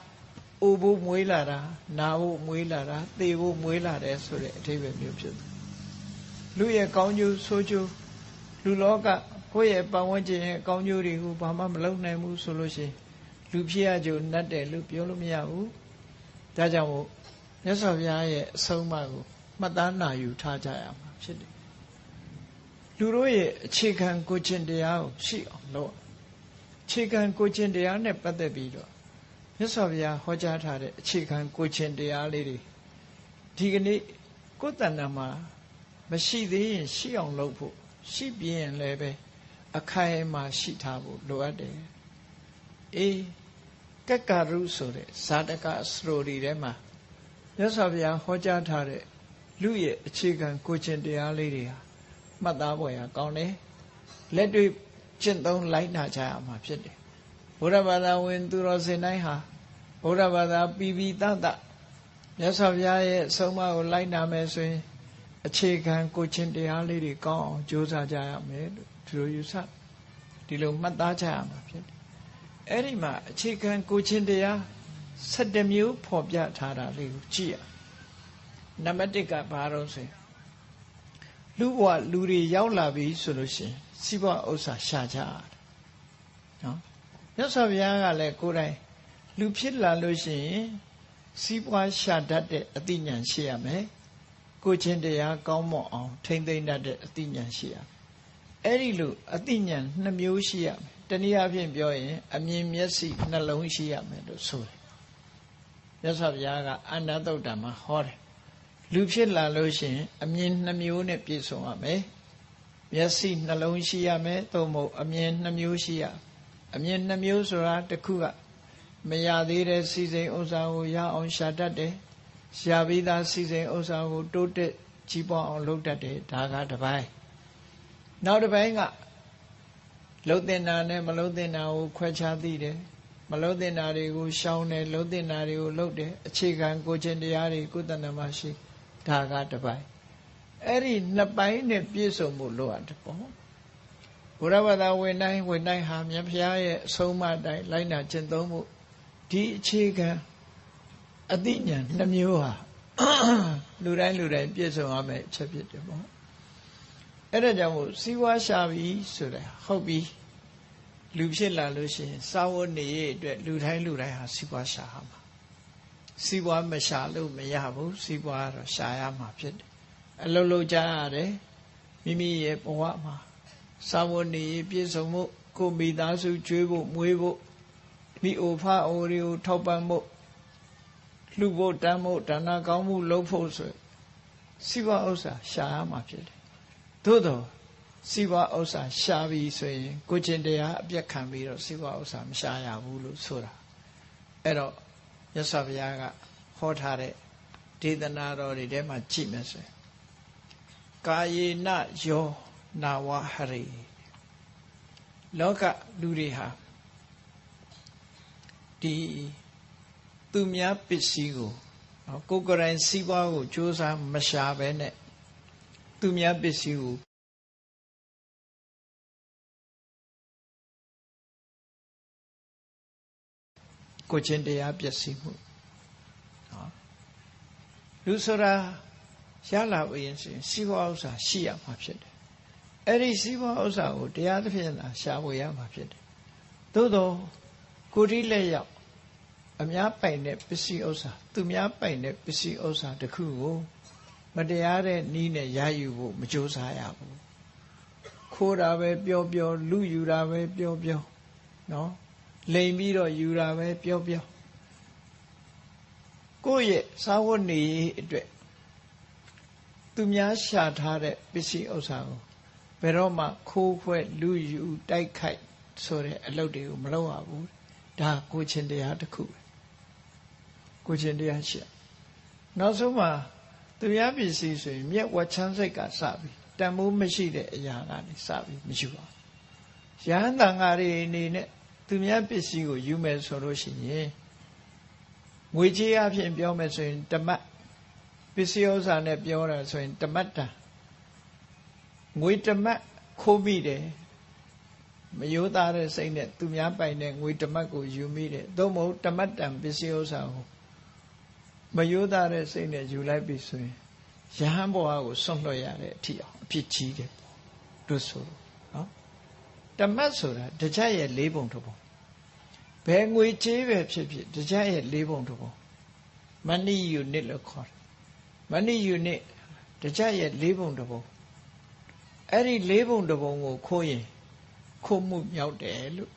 အိုဖို့မွေးလာတာနာဖို့မွေးလာတာသေဖို့မွေးလာတယ်ဆိုတဲ့အဓိပ္ပာယ်မျိုးဖြစ်တယ်လူရဲ့ကောင်းကျိုးဆိုးကျိုးလူလောကကိုယ့်ရဲ့ပတ်ဝန်းကျင်ရဲ့ကောင်းကျိုးတွေကိုဘာမှမလုပ်နိုင်ဘူးဆိုလို့ရှိရင်လူဖြစ်ရကြုံနဲ့တယ်လို့ပြောလို့မရဘူးဒါကြောင့်မို့မြတ်စွာဘုရားရဲ့အဆုံးအမကိုမှတ်သားနာယူထားကြရမှာဖြစ်တယ်လူတို့ရဲ့အခြေခံကိုယ်ချင်းတရားကိုရှိအောင်လုပ်အခြေခံကိုယ်ချင်းတရားနဲ့ပတ်သက်ပြီးတော့မြတ်စွာဘုရားဟောကြားထားတဲ့အခြေခံကိုယ်ချင်းတရားလေးတွေဒီကနေ့ကိုယ်တဏ္ဍာမှာမရှိသေးရင်ရှိအောင်လုပ်ဖို့ရှိပြရင်လည်းပဲအခိုင်အမာရှိထားဖို့လိုအပ်တယ်အေးကက္ကရုဆိုတဲ့ဇာတကစရိုဒီထဲမှာမြတ်စွာဘုရားဟောကြားထားတဲ့လူရဲ့အခြေခံကိုယ်ချင်းတရားလေးတွေဟာမှတ်သားဖို့ရကောင်းတယ်လက်တွေ့ကျင့်သုံးလိုက်နာကြရမှာဖြစ်တယ်ဘုရားဘာသာဝင်သူတော်စင်တိုင်းဟာဘုရားဘာသာပြီးတတ်မြတ်စွာဘုရားရဲ့အဆုံးအမကိုလိုက်နာမယ်ဆိုရင်အခြေခံကိုယ်ချင်းတရားလေးတွေကောင်းအောင်ကြိုးစားကြရမယ်လို့ဒီလိုယူဆဒီလိုမှတ်သားကြရမှာဖြစ်တယ်အဲ့ဒီမှာအခြေခံကိုယ်ချင်းတရား17မျိုးဖော်ပြထားတာလေးကိုကြည့်ရနံပါတ်1ကဘာလို့ဆိုလူဘဝလူတွေရောက်လာပြီဆိုလို့ရှိရင်စီးပွားဥစ္စာရှာကြရတယ်နော်မြတ်စွာဘုရားကလည်းကိုယ်တိုင်လူဖြစ်လာလို့ရှိရင်စီးပွားရှာတတ်တဲ့အသိဉာဏ်ရှိရမယ်ကိုယ်ချင်းတရားကောင်းမွန်အောင်ထိမ့်သိမ့်တတ်တဲ့အသိဉာဏ်ရှိရမယ်အဲ့ဒီလိုအသိဉာဏ်2မျိုးရှိရမယ်တနည်းအားဖြင့်ပြောရင်အမြင်မျက်စိနှလုံးရှိရမယ်လို့ဆိုတယ်မြတ်စွာဘုရားကအနန္တသုတ်တံမှာဟောတယ်လူဖြစ်လာလို့ရှိရင်အမြင်2မျိုးနဲ့ပြည့်စုံရမယ်မျက်စိနှလုံးရှိရမယ်သို့မဟုတ်အမြင်2မျိုးရှိရအမြင်2မျိုးဆိုတာတစ်ခုကမရသေးတဲ့စီစိန်ဥစ္စာကိုရအောင်ရှာတတ်တယ်ရပြီးသားစီစိန်ဥစ္စာကိုတိုးတက်ကြီးပွားအောင်လုပ်တတ်တယ်ဒါကတစ်ပိုင်းနောက်တစ်ပိုင်းကလှုပ်တင်တာနဲ့မလှုပ်တင်တာကိုခွဲခြားသိတယ်မလှုပ်တင်တာတွေကိုရှောင်တယ်လှုပ်တင်တာတွေကိုလှုပ်တယ်အခြေခံကိုယ်ချင်းတရားတွေကိုယ်တဏ္ဍာမှာရှိဒါကတစ်ပိုင်းအဲ့ဒီ2ပိုင်းနဲ့ပြည့်စုံဖို့လိုအပ်တယ်ပေါ့ဘုရားဘာသာဝင်တိုင်းဟာမြတ်ဖျားရဲ့အဆုံးအမတိုင်းလိုက်နာကျင့်သုံးဖို့ဒီအခြေခံအသိဉာဏ်2မျိုးဟာလူတိုင်းပြည့်စုံရမယ့်အချက်ဖြစ်တယ်ပေါ့အဲ့ဒါကြောင့်မို့စီးပွားရှာပြီဆိုတဲ့ဟုတ်ပြီလူဖြစ်လာလို့ရှိရင်စာဝတ်နေရေးအတွက်လူတိုင်းဟာစီးပွားရှာရမှာစီးပွားမရှာလို့မရဘူးစီးပွားတော့ရှာရမှာဖြစ်တယ်အလုပ်လုပ်ကြရတယ်မိမိရဲ့ဘဝမှာစာဝတ်နေရေးပြည့်စုံမှုကိုမိသားစုကျွေးဖို့မွေးဖို့မိအိုဖအိုတွေကိုထောက်ပံ့ဖို့လှူဖို့တမ်းဖို့ဒါနကောင်းမှုလုပ်ဖို့ဆိုစီးပွားဥစ္စာရှာရမှာဖြစ်တယ်သို့တော့ စီးပွားဥစ္စာရှာပြီးဆိုရင်ကိုချင်းတရားအပြတ်ခံပြီးတော့စီးပွားဥစ္စာမရှာရဘူးလို့ဆိုတာအဲ့တော့မြတ်စွာဘုရားကဟောထားတဲ့ဒေသနာတော်တွေထဲမှာကြည့်မယ်ဆိုရင်ကာယေနယောနာဝဟရိလောကလူတွေဟာဒီသူများပစ္စည်းကိုကိုယ်ကိုယ်တိုင်စီးပွားကိုကြိုးစားမရှာဘဲနဲ့သူများပစ္စည်းကိုကိုချင်းတရားပျက်စီးမှုလူဆိုတာရလာဝရင်စီးပွားဥစ္စာရှိရမှာဖြစ်တယ်အဲ့ဒီစီးပွားဥစ္စာကိုတရားသဖြင့်သာရှာဝေရမှာဖြစ်တယ်သို့သောကိုယ်ဒီလက်ရောက်အများပိုင်တဲ့ပစ္စည်းဥစ္စာသူများပိုင်တဲ့ပစ္စည်းဥစ္စာတစ်ခုကိုမတရားတဲ့နည်းနဲ့ရယူဖို့မကြိုးစားရဘူးခိုးတာပဲပြောပြောလူယူတာပဲပြောပြောနော်လိမ်ပြီးတော့ယူတာပဲပြောပြောကိုယ့်ရဲ့စာဝတ်နေအတွက်သူများရှာထားတဲ့ပစ္စည်းဥစ္စာကိုဘယ်တော့မှခိုးခွဲလူယူတိုက်ခိုက်ဆိုတဲ့အလုပ်တွေကိုမလုပ်ရဘူးဒါကိုချင်းတရားတစ်ခုပဲကိုချင်းတရားရှိနောက်ဆုံးမှာသူများပစ္စည်းဆိုရင်မျက်ဝါချမ်းစိတ်ကစပြီးတန်မိုးမရှိတဲ့အရာကနေစပြီးမယူပါဘူးရဟန်းတန်ဃာတွေအနေနဲ့သူများပစ္စည်းကိုယူမယ်ဆိုလို့ရှိရင်ငွေကြေးအဖြစ်ပြောမယ်ဆိုရင်ဓမ္မပစ္စည်းဥစ္စာနဲ့ပြောတာဆိုရင်ဓမ္မတံငွေဓမ္မခိုးမိတယ်မယိုးသားတဲ့စိတ်နဲ့သူများပိုင်တဲ့ငွေဓမ္မကိုယူမိတယ်သို့မဟုတ်ဓမ္မတံပစ္စည်းဥစ္စာကိုမယိုးသားတဲ့စိတ်နဲ့ယူလိုက်ပြီဆိုရင်ယဟန်ဘဝကိုဆွန့်လွှတ်ရတဲ့အထိအောင်အဖြစ်ကြီးတယ်တို့ဆိုနော်ဓမ္မဆိုတာတရားရဲ့၄ပုံတစ်ပုံဘယ်ငွေကြေးပဲဖြစ်ဖြစ်တရားရဲ့၄ပုံတစ်ပုံမဏိယူနစ်လို့ခေါ်တယ်မဏိယူနစ်တရားရဲ့၄ပုံတစ်ပုံအဲ့ဒီ၄ပုံတစ်ပုံကိုခိုးရင်ခိုးမှုမြောက်တယ်လို့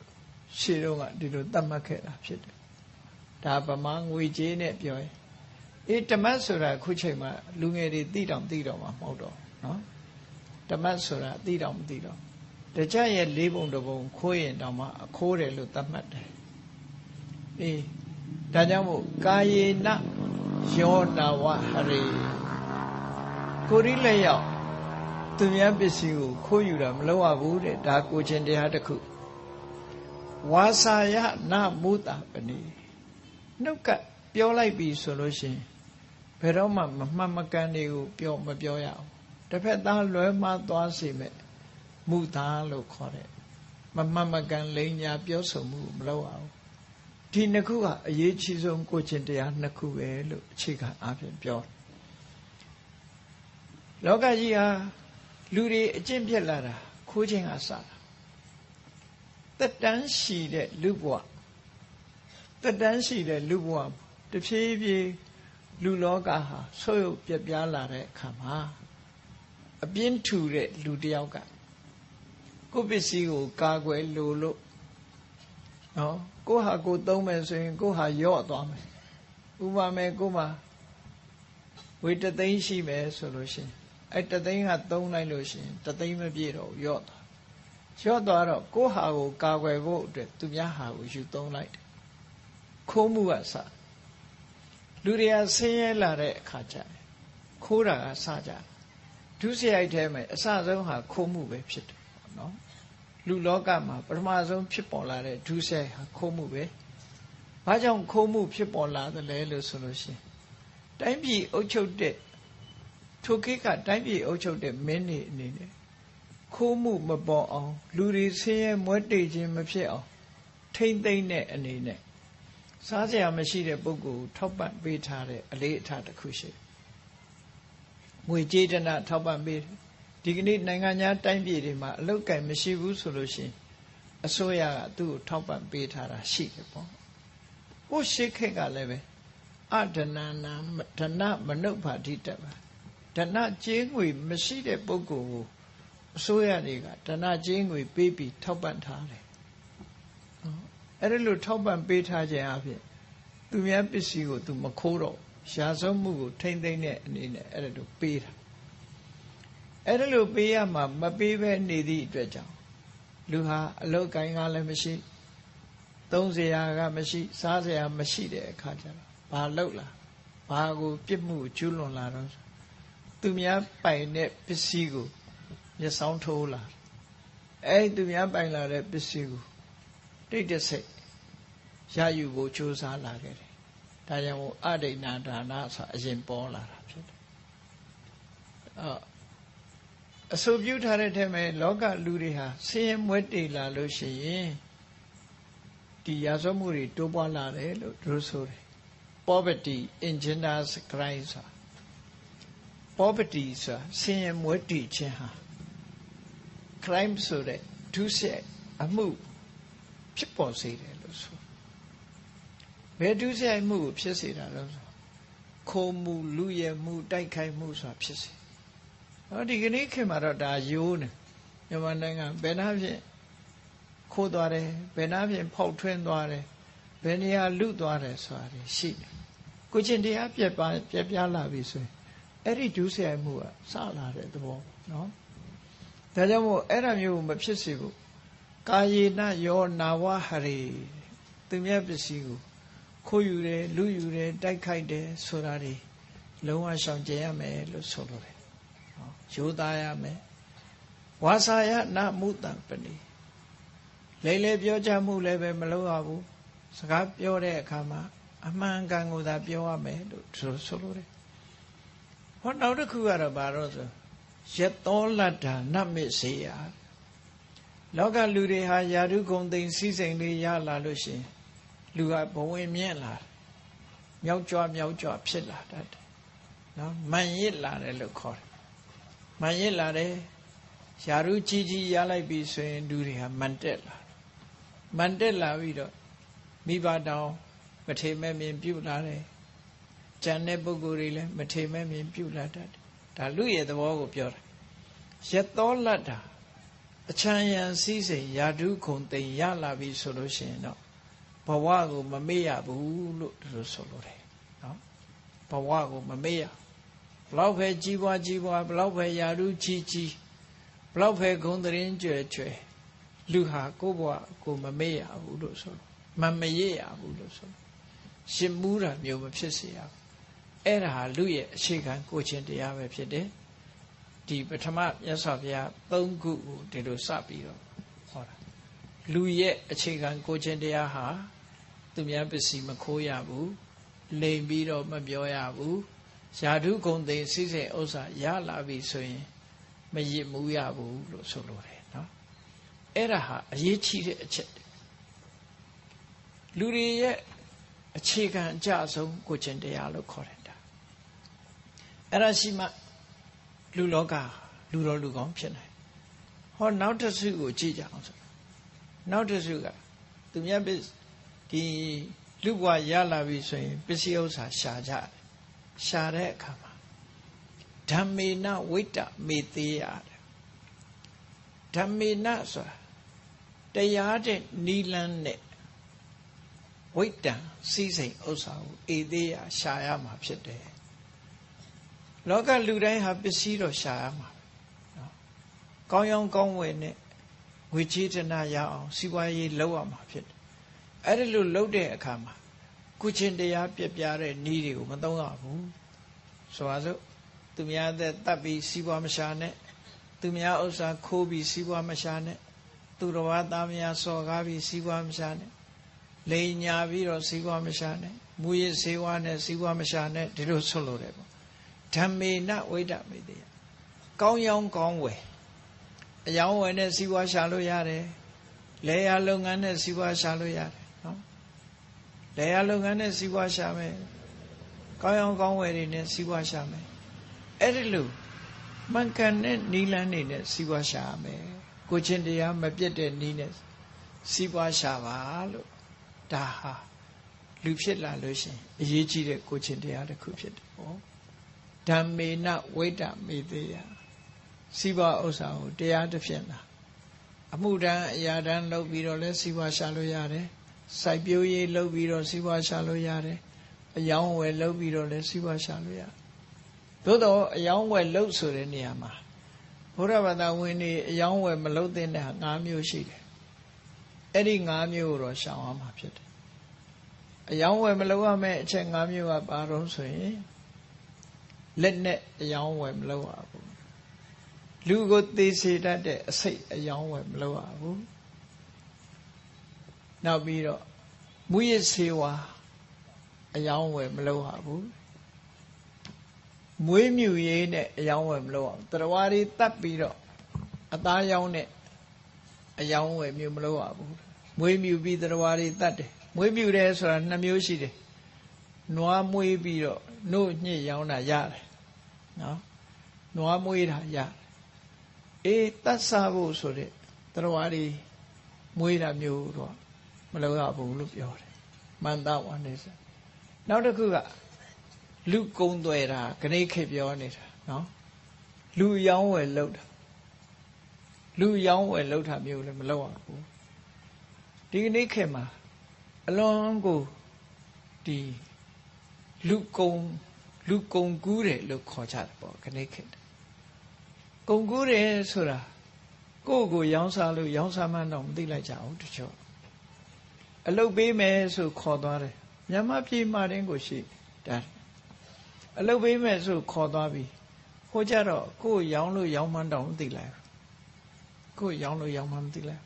ရှင်းတော့ကဒီလိုသတ်မှတ်ခဲ့တာဖြစ်တယ်ဒါဗမာငွေကြေးနဲ့ပြောရင်ဓမ္မဆိုတာခုချိန်မှာလူငယ်တွေသိတော့မှာမဟုတ်တော့နော်ဓမ္မဆိုတာသိတော့မသိတော့တရားရဲ့၄ပုံတစ်ပုံခိုးရင်တောင်မှအခိုးတယ်လို့သတ်မှတ်တယ်ဒါကြောင့်မို့ကာယေနယောနာဝဟရိကိုယ်ဒီလက်ရောက်သူများပစ္စည်းကိုခိုးယူတာမလုပ်ရဘူးတဲ့ဒါကိုချင်းတရားတစ်ခုဝါစာယနမုတာပနိနှုတ်ကပြောလိုက်ပြီဆိုလို့ရှိရင်ဘယ်တော့မှမမှန်မကန်တွေကိုမပြောရအောင်တစ်ဖက်သားလွဲမှားသွားစေမဲ့မုတာလို့ခေါ်တယ်မမှန်မကန်လိမ်ညာပြောဆိုမှုမလုပ်အောင်ဒီနှစ်ခုကအရေးကြီးဆုံးကိုချင်းတရားနှစ်ခုပဲလို့အခြေခံအားဖြင့်ပြောလောကကြီးဟာလူတွေအကျင့်ပြက်လာတာခိုးခြင်းကစတာတက်တန်းရှိတဲ့လူဘဝတက်တန်းရှိတဲ့လူဘဝတဖြည်းဖြည်းလူလောကဟာဆုတ်ယုတ်ပြက်ပြားလာတဲ့အခါမှာအပြင်းထူတဲ့လူတယောက်ကကိုယ်ပစ္စည်းကိုကာကွယ်လို့နော်ကိုဟာကိုသုံးမယ်ဆိုရင်ကိုဟာယော့သွားမယ်ဥပမာကိုမှဝေတသိန်းရှိမယ်ဆိုလို့ရှိရင်အဲ့တသိန်းကသုံးလိုက်လို့ရှိရင်တသိန်းမပြည့်တော့ယော့သွားတော့ကိုဟာကိုကာကွယ်ဖို့အတွက်သူများဟာကိုယူသုံးလိုက်တယ်ခိုးမှုကစလူတွေကဆင်းရဲလာတဲ့အခါကျရင်ခိုးတာကစကြဒုစရိုက်ထဲမှာအစဆုံးဟာခိုးမှုပဲဖြစ်တယ်နော်လူလောကမှာပထမဆုံးဖြစ်ပေါ်လာတဲ့ဒုစရိုက်ဟာခိုးမှုပဲဘာကြောင့်ခိုးမှုဖြစ်ပေါ်လာသလဲလို့ဆိုလို့ရှိရင်တိုင်းပြည်အုပ်ချုပ်တဲ့ထိုခေတ်ကတိုင်းပြည်အုပ်ချုပ်တဲ့မင်းတွေအနေနဲ့ခိုးမှုမပေါ်အောင်လူတွေဆင်းရဲမွဲတေခြင်းမဖြစ်အောင်ထိမ့်သိမ့်တဲ့အနေနဲ့စားစရာမရှိတဲ့ပုဂ္ဂိုလ်ထောက်ပံ့ပေးထားတဲ့အလေးအထားတစ်ခုရှိငွေကြေးတနာထောက်ပံ့ပေးဒီကနေ့နိုင်ငံသားတိုင်းပြည်တွေမှာအလုတ်ကင်မရှိဘူးဆိုလို့ရှိရင်အစိုးရကသူ့ကိုထောက်ပံ့ပေးထားတာရှိတယ်ပေါ့ဟိုရှိခေတ်ကလည်းပဲအဒနာနာဒနာမနုဿာတိတပါဒနာကျေးငွေမရှိတဲ့ပုဂ္ဂိုလ်ကိုအစိုးရတွေကဒနာကျေးငွေပေးပြီးထောက်ပံ့ထားတယ်အဲ့ဒါလို့ထောက်ပံ့ပေးထားခြင်းအပြင်သူများပစ္စည်းကိုသူမခိုးတော့ရာဇဝမှုကိုထိမ့်သိမ့်တဲ့အနေနဲ့အဲ့ဒါလို့ပေးတာ အဲ့ဒါလို့ပေးရမှာမပေးဘဲနေသည့်အတွက်ကြောင့်လူဟာအလုတ်ကိုင်းကလည်းမရှိသုံးစရာကမရှိစားစရာမရှိတဲ့အခါကျတော့ဘာလုပ်လာဘာကိုပြစ်မှုကျူးလွန်လာတော့သူများပိုင်တဲ့ပစ္စည်းကိုမျက်စောင်းထိုးလာအဲ့သူများပိုင်လာတဲ့ပစ္စည်းကိုတိတ်တဆိတ်ရယူဖို့ကြိုးစားလာခဲ့တယ်ဒါကြောင့်မို့အဒိဏဒါနဆိုအရင်ပေါ်လာတာဖြစ်တယ်အဆိုပြုထားတဲ့ထဲမှာလောကလူတွေဟာဆင်းရဲမွဲတေလာလို့ရှိရင်ဒီရာဇဝမှုတွေတိုးပွားလာတယ်လို့သူတို့ဆိုတယ် poverty engenders crime ဆို poverty ဆိုဆင်းရဲမွဲတေခြင်းဟာ crime ဆိုတဲ့ဒုစရိုက်အမှုဖြစ်ပေါ်စေတယ်လို့ဆိုဘယ်ဒုစရိုက်မှုကိုဖြစ်စေတာလဲဆိုခိုးမှုလူရဲမှုတိုက်ခိုက်မှုဆိုတာဖြစ်စေဒီကနေ့ခေတ်မှာတော့ဒါရိုးနေမြန်မာနိုင်ငံဘယ်နှဖြင့်ခိုးသွားတယ်ဘယ်နှဖြင့်ဖောက်ထွင်းသွားတယ်ဘယ်နေရာလူသွားတယ်ဆိုတာရှိတယ်ကိုချင်းတရားပြက်ပြားလာပြီဆိုရင်အဲ့ဒီဒုစရိုက်မှုကစလာတဲ့သဘောနော်ဒါကြောင့်မို့အဲ့ဒါမျိုးမဖြစ်စေဘူးကာယေနယောနာဝဟရိသူမြတ်ပစ္စည်းကိုခိုးယူတယ်လူယူတယ်တိုက်ခိုက်တယ်ဆိုတာတွေလုံးဝရှောင်ကျဉ်ရမယ်လို့ဆိုလိုတယ်ရိုးသားရမယ်ဝါစာယနာမုတ္တပဏိလေပြောကြမှုလည်းပဲမလုပ်ရဘူးစကားပြောတဲ့အခါမှာအမှန်ကန်ကိုသာပြောရမယ်လို့ဆိုလိုတယ်ဟောနောက်တစ်ခုကတော့ဘာလို့ဆိုယတောလတ္တာနမိစေယလောကလူတွေဟာယာတုဂုံသိမ်စည်းစိမ်လေးရလာလို့ရှိရင်လူကဘဝင်မြင့်လာမြောက်ကြွဖြစ်လာတတ်တယ်နော်မန်ရစ်လာတယ်လို့ခေါ်တယ်မန်ရစ်လာတယ်ယာရုကြီးရလိုက်ပြီဆိုရင်လူတွေဟာမန်တက်လာပြီးတော့မိဘတောင်မထေမဲ့မြင်ပြုလာတယ်ကျန်တဲ့ပုဂ္ဂိုလ်တွေလည်းမထေမဲ့မြင်ပြုလာတတ်တယ်ဒါလူရဲ့သဘောကိုပြောတာယတောလတ္တာအချမ်းရံစည်းစိမ်ယာတုခုံသိမ်ရလာပြီဆိုလို့ရှိရင်တော့ဘဝကိုမမေ့ရဘူးလို့သူတို့ဆိုလို့တယ်နော်ဘဝကိုမမေ့ရဘလောက်ပဲကြီးပွားဘလောက်ပဲယာတုကြီးဘလောက်ပဲဂုံတရင်ကျွယ်လူဟာကိုယ့်ဘဝကိုမမေ့ရဘူးလို့ဆိုမရရဘူးလို့ဆိုရှင်မူးတာမျိုးမဖြစ်စေရဘူးအဲ့ဒါဟာလူရဲ့အခြေခံကိုချင်းတရားပဲဖြစ်တယ်ဒီပထမမြတ်စွာဘုရား၃ခုကိုဒီလိုစပြီးတော့ဟောတာလူရဲ့အခြေခံကိုချင်းတရားဟာသူများပစ္စည်းမခိုးရဘူးလိမ်ပြီးတော့မပြောရဘူးယာတုဂုံသိမ်စည်းစိမ်ဥစ္စာရလာပြီဆိုရင်မရစ်မှုရဘူးလို့ဆိုလိုတယ်နော်အဲ့ဒါဟာအရေးကြီးတဲ့အချက်လူတွေရဲ့အခြေခံအကျဆုံးကိုချင်းတရားလို့ခေါ်တယ်ဒါအဲ့ဒါရှိမှလူလောကလူတော်လူကောင်းဖြစ်နိုင်ဟောနောက်တစ်စုကိုကြည့်ကြအောင်ဆိုနောက်တစ်စုကသူများဒီလူဘဝရလာပြီဆိုရင်ပစ္စည်းဥစ္စာရှာကြတယ်ရှာတဲ့အခါမှာဓမ္မေနဝိတ္တမေသေးရတယ်ဓမ္မေနဆိုတာတရားတဲ့နိလန်းနဲ့ဝိတ္တစည်းစိမ်ဥစ္စာကိုအေသေးရရှာရမှာဖြစ်တယ်လောကလူတိုင်းဟာပစ္စည်းတော့ရှာရမှာနော်ကောင်းရောင်းကောင်းဝယ်နဲ့ငွေကြေးတနာရအောင်စီးပွားရေးလုပ်ရမှာဖြစ်တယ်အဲ့ဒီလိုလုပ်တဲ့အခါမှာကုချင်းတရားပြပြတဲ့နည်းတွေကိုမသုံးရဘူးဆိုပါစို့သူများသက်တတ်ပြီးစီးပွားမရှာနဲ့သူများဥစ္စာခိုးပြီးစီးပွားမရှာနဲ့သူတော်ဘာသားများစော်ကားပြီးစီးပွားမရှာနဲ့လိန်ညာပြီးတော့စီးပွားမရှာနဲ့မူရစ်စေဝါနဲ့စီးပွားမရှာနဲ့ဒီလိုဆွလို့တယ်ပေါ့ဓမ္မေနဝိဒ္ဓမေတ္တကောင်းရောင်းကောင်းဝယ်အယောင်းဝယ်နဲ့စီးပွားရှာလို့ရတယ်လေယာလုပ်ငန်းနဲ့စီးပွားရှာလို့ရတယ်နော်လေယာလုပ်ငန်းနဲ့စီးပွားရှာမယ်ကောင်းရောင်းကောင်းဝယ်တွေနဲ့စီးပွားရှာမယ်အဲ့ဒီလိုမှန်ကန်တဲ့နီလန်းနေနဲ့စီးပွားရှာရမယ်ကိုချင်းတရားမပြတ်တဲ့နီးနဲ့စီးပွားရှာပါလို့ဒါဟာလူဖြစ်လာလို့ရှိရင်အရေးကြီးတဲ့ကိုချင်းတရားတစ်ခုဖြစ်တယ်ပေါ့ဓမ္မေနဝိတ္တမေသေးယစီးပွားဥစ္စာကိုတရားတစ်ဖြစ်လာအမှုတန်းအရာတန်းလုပ်ပြီးတော့လဲစီးပွားရှာလို့ရတယ်စိုက်ပျိုးရေးလုပ်ပြီးတော့စီးပွားရှာလို့ရတယ်အယောင်းဝယ်လုပ်ပြီးတော့လဲစီးပွားရှာလို့ရတယ်သို့တော့အယောင်းဝယ်လုပ်ဆိုတဲ့နေရာမှာ ဘုရားဘာသာဝင်တွေအယောင်းဝယ်မလုပ်တဲ့နဲ့၅မျိုးရှိတယ်အဲ့ဒီ၅မျိုးကိုတော့ရှောင်ရမှာဖြစ်တယ်အယောင်းဝယ်မလုပ်ရမယ့်အချက်၅မျိုးကဘာလို့ဆိုရင်လက်နဲ့အယောင်းဝယ်မလုပ်ရဘူးလူကိုသေစေတတ်တဲ့အစိတ်အယောင်းဝယ်မလုပ်ရဘူးနောက်ပြီးတော့မူရစ်စေဝါအယောင်းဝယ်မလုပ်ရဘူးမွေးမြူရေးနဲ့အယောင်းဝယ်မလုပ်အောင်တရဝါတွေတတ်ပြီးတော့အသားရောင်းနဲ့အယောင်းဝယ်မျိုးမလုပ်ရဘူးမွေးမြူပြီးတရဝါတွေတတ်တယ်မွေးမြူတယ်ဆိုတာ2မျိုးရှိတယ်နွားမွေးပြီးတော့နှုတ်ညှစ်ရောင်းတာရတယ်နော်နွားမွေးတာရတယ်အေးတတ်စားဖို့ဆိုတဲ့တရဝါတွေမွေးတာမျိုးတော့မလုပ်ရဘူးလို့ပြောတယ်မန္တဝါနေစနောက်တစ်ခုကလူကုံသွဲတာခဏိခေပြောနေတာနော်လူရောင်းဝယ်လုပ်တာလူရောင်းဝယ်လုပ်တာမျိုးလည်းမလုပ်ရဘူးဒီခဏိခေမှာအလွန်ကိုဒီလူကုံကူးတယ်လို့ခေါ်ကြတယ်ပေါ့ခဏိခေကုံကူးတယ်ဆိုတာကိုရောင်းစားလို့ရောင်းစားမှန်းတော့မသိလိုက်ကြဘူးတချို့အလုပ်ပေးမယ်ဆိုခေါ်သွားတယ်မြန်မာပြည်မှာတင်းကိုရှိဒါအလုပ်ပေးမယ်ဆိုခေါ်သွားပြီဟိုကြတော့ကိုရောင်းလို့ရောင်းမှန်းတော့မသိလိုက်ကိုရောင်းလို့ရောင်းမှန်းမသိလိုက်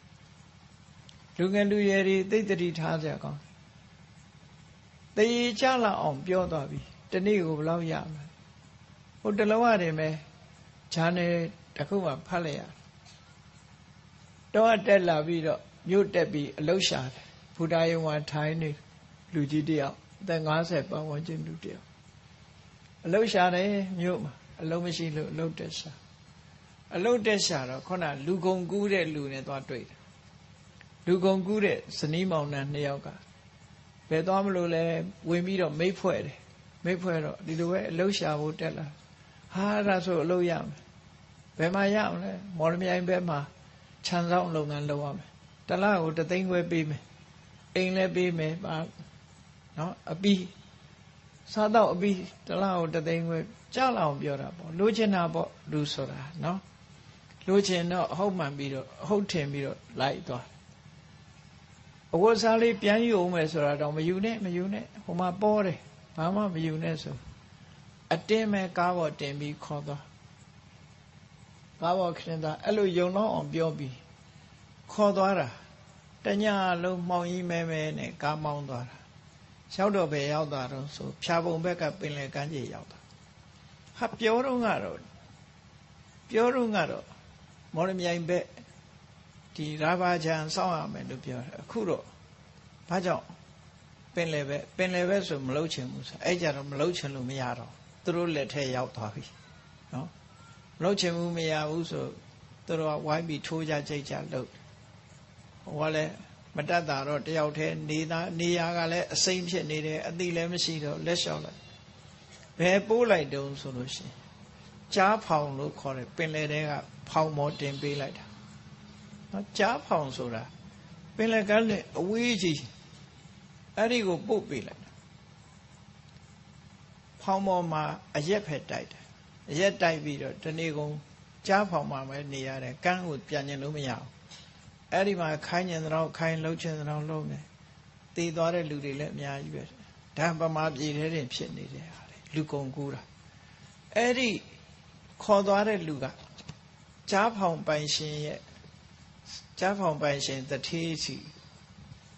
လူငယ်လူရွယ်တွေသိတတိထားကြကောင်းတရေချလာအောင်ပြောသွားပြီတနေ့ကိုဘယ်လောက်ရမလဲဟိုတလုံးရတယ်မယ်ဂျာနယ်တစ်ခုမှဖတ်လိုက်ရတော့တက်လာပြီးတော့မြို့တက်ပြီးအလုပ်ရှာတယ်ဘုရားယုံမှာထိုင်နေလူကြီးတယောက်အသက်50ပတ်ဝန်းကျင်လူတယောက်အလုပ်ရှာတယ်မြို့မှာအလုပ်မရှိလို့အလုပ်တက်ရှာတော့ခုနလူကုန်ကူးတဲ့လူနဲ့သွားတွေ့တယ်လူကုန်ကူးတဲ့ဇနီးမောင်နှံ2ယောက်ကဘယ်သွားမလို့လဲဝင်ပြီးတော့မိတ်ဖွဲ့တယ်မိတ်ဖွဲ့တော့ဒီလိုပဲအလုပ်ရှာဖို့တက်လာဟာအဲ့ဒါဆိုအလုပ်ရမယ်ဘယ်မှာရမလဲမော်လမြိုင်ဘက်မှာခြံစောင်းလုပ်ငန်းလုပ်ရမယ်တလားကို3သိန်းခွဲပေးမယ်အိမ်လည်းပေးမယ်ပါနော်အပီးစားတော့အပီးတလားကို3သိန်းခွဲကြားလာအောင်ပြောတာပေါ့လိုချင်တာပေါ့လူဆိုတာနော်လိုချင်တော့ဟုတ်မှန်ပြီးတော့ဟုတ်ထင်ပြီးတော့လိုက်သွားအဝတ်စားလေးပြန်ယူအောင်မယ်ဆိုတာတော့မယူနဲ့ဟိုမှာပေါ်တယ်ဘာမှမယူနဲ့ဆိုအတင်းမဲ့ကားပေါ်တင်ပြီးခေါ်သွားကားပေါ်ခရင်သားအဲ့လိုယုံတော့အောင်ပြောပြီးခေါ်သွားတာတညလုံးမှောင်ကြီးမဲနဲ့ကားမောင်းသွားတာရောက်တော့ပဲရောက်သွားတော့ဆိုဖြာပုံဘက်ကပင်လယ်ကမ်းခြေရောက်တာဟာပြောတော့ကတော့မော်လမြိုင်ဘက်ဒီရာဘာချန်စောင့်ရမယ်လို့ပြောတယ်အခုတော့ဘာကြောင့်ပင်လယ်ဘက်ဆိုမလုပ်ချင်ဘူးဆိုအဲ့ကြတော့မလုပ်ချင်လို့မရတော့သူတို့လက်ထဲရောက်သွားပြီနော်မလုပ်ချင်ဘူးမရဘူးဆိုသူတို့ကဝိုင်းပြီးထိုးကြကြိတ်ကြလုပ်ဟိုကလည်းမတတ်တာတော့တယောက်တည်းနေရာကလည်းအစိမ့်ဖြစ်နေတယ်အတိလည်းမရှိတော့လက်လျှော့လိုက်ဘယ်ပိုးလိုက်တုံးဆိုလို့ရှိရင်ကြားဖောင်လို့ခေါ်တယ်ပင်လယ်ထဲကဖောင်မော်တင်ပေးလိုက်တာနော်ကြားဖောင်ဆိုတာပင်လယ်ကမ်းနဲ့အဝေးကြီးအဲ့ဒီကိုပို့ပေးလိုက်တာဖောင်မော်မှာအရက်ဖက်တိုက်တယ်အရက်တိုက်ပြီးတော့တနေ့ကုန်ကြားဖောင်မှာပဲနေရတယ်ကမ်းကိုပြန်ကျင်လို့မရဘူးအဲ့ဒီမှာခိုင်းကျင်တော့ခိုင်းလှုပ်ချင်တော့လှုပ်နေတည်သွားတဲ့လူတွေလည်းအများကြီးပဲဒါပမာပြည်ထဲတင်ဖြစ်နေတယ်ဟာလေလူကုန်ကူးတာအဲ့ဒီခေါ်သွားတဲ့လူကကြားဖောင်ပိုင်ရှင်တထေးစီ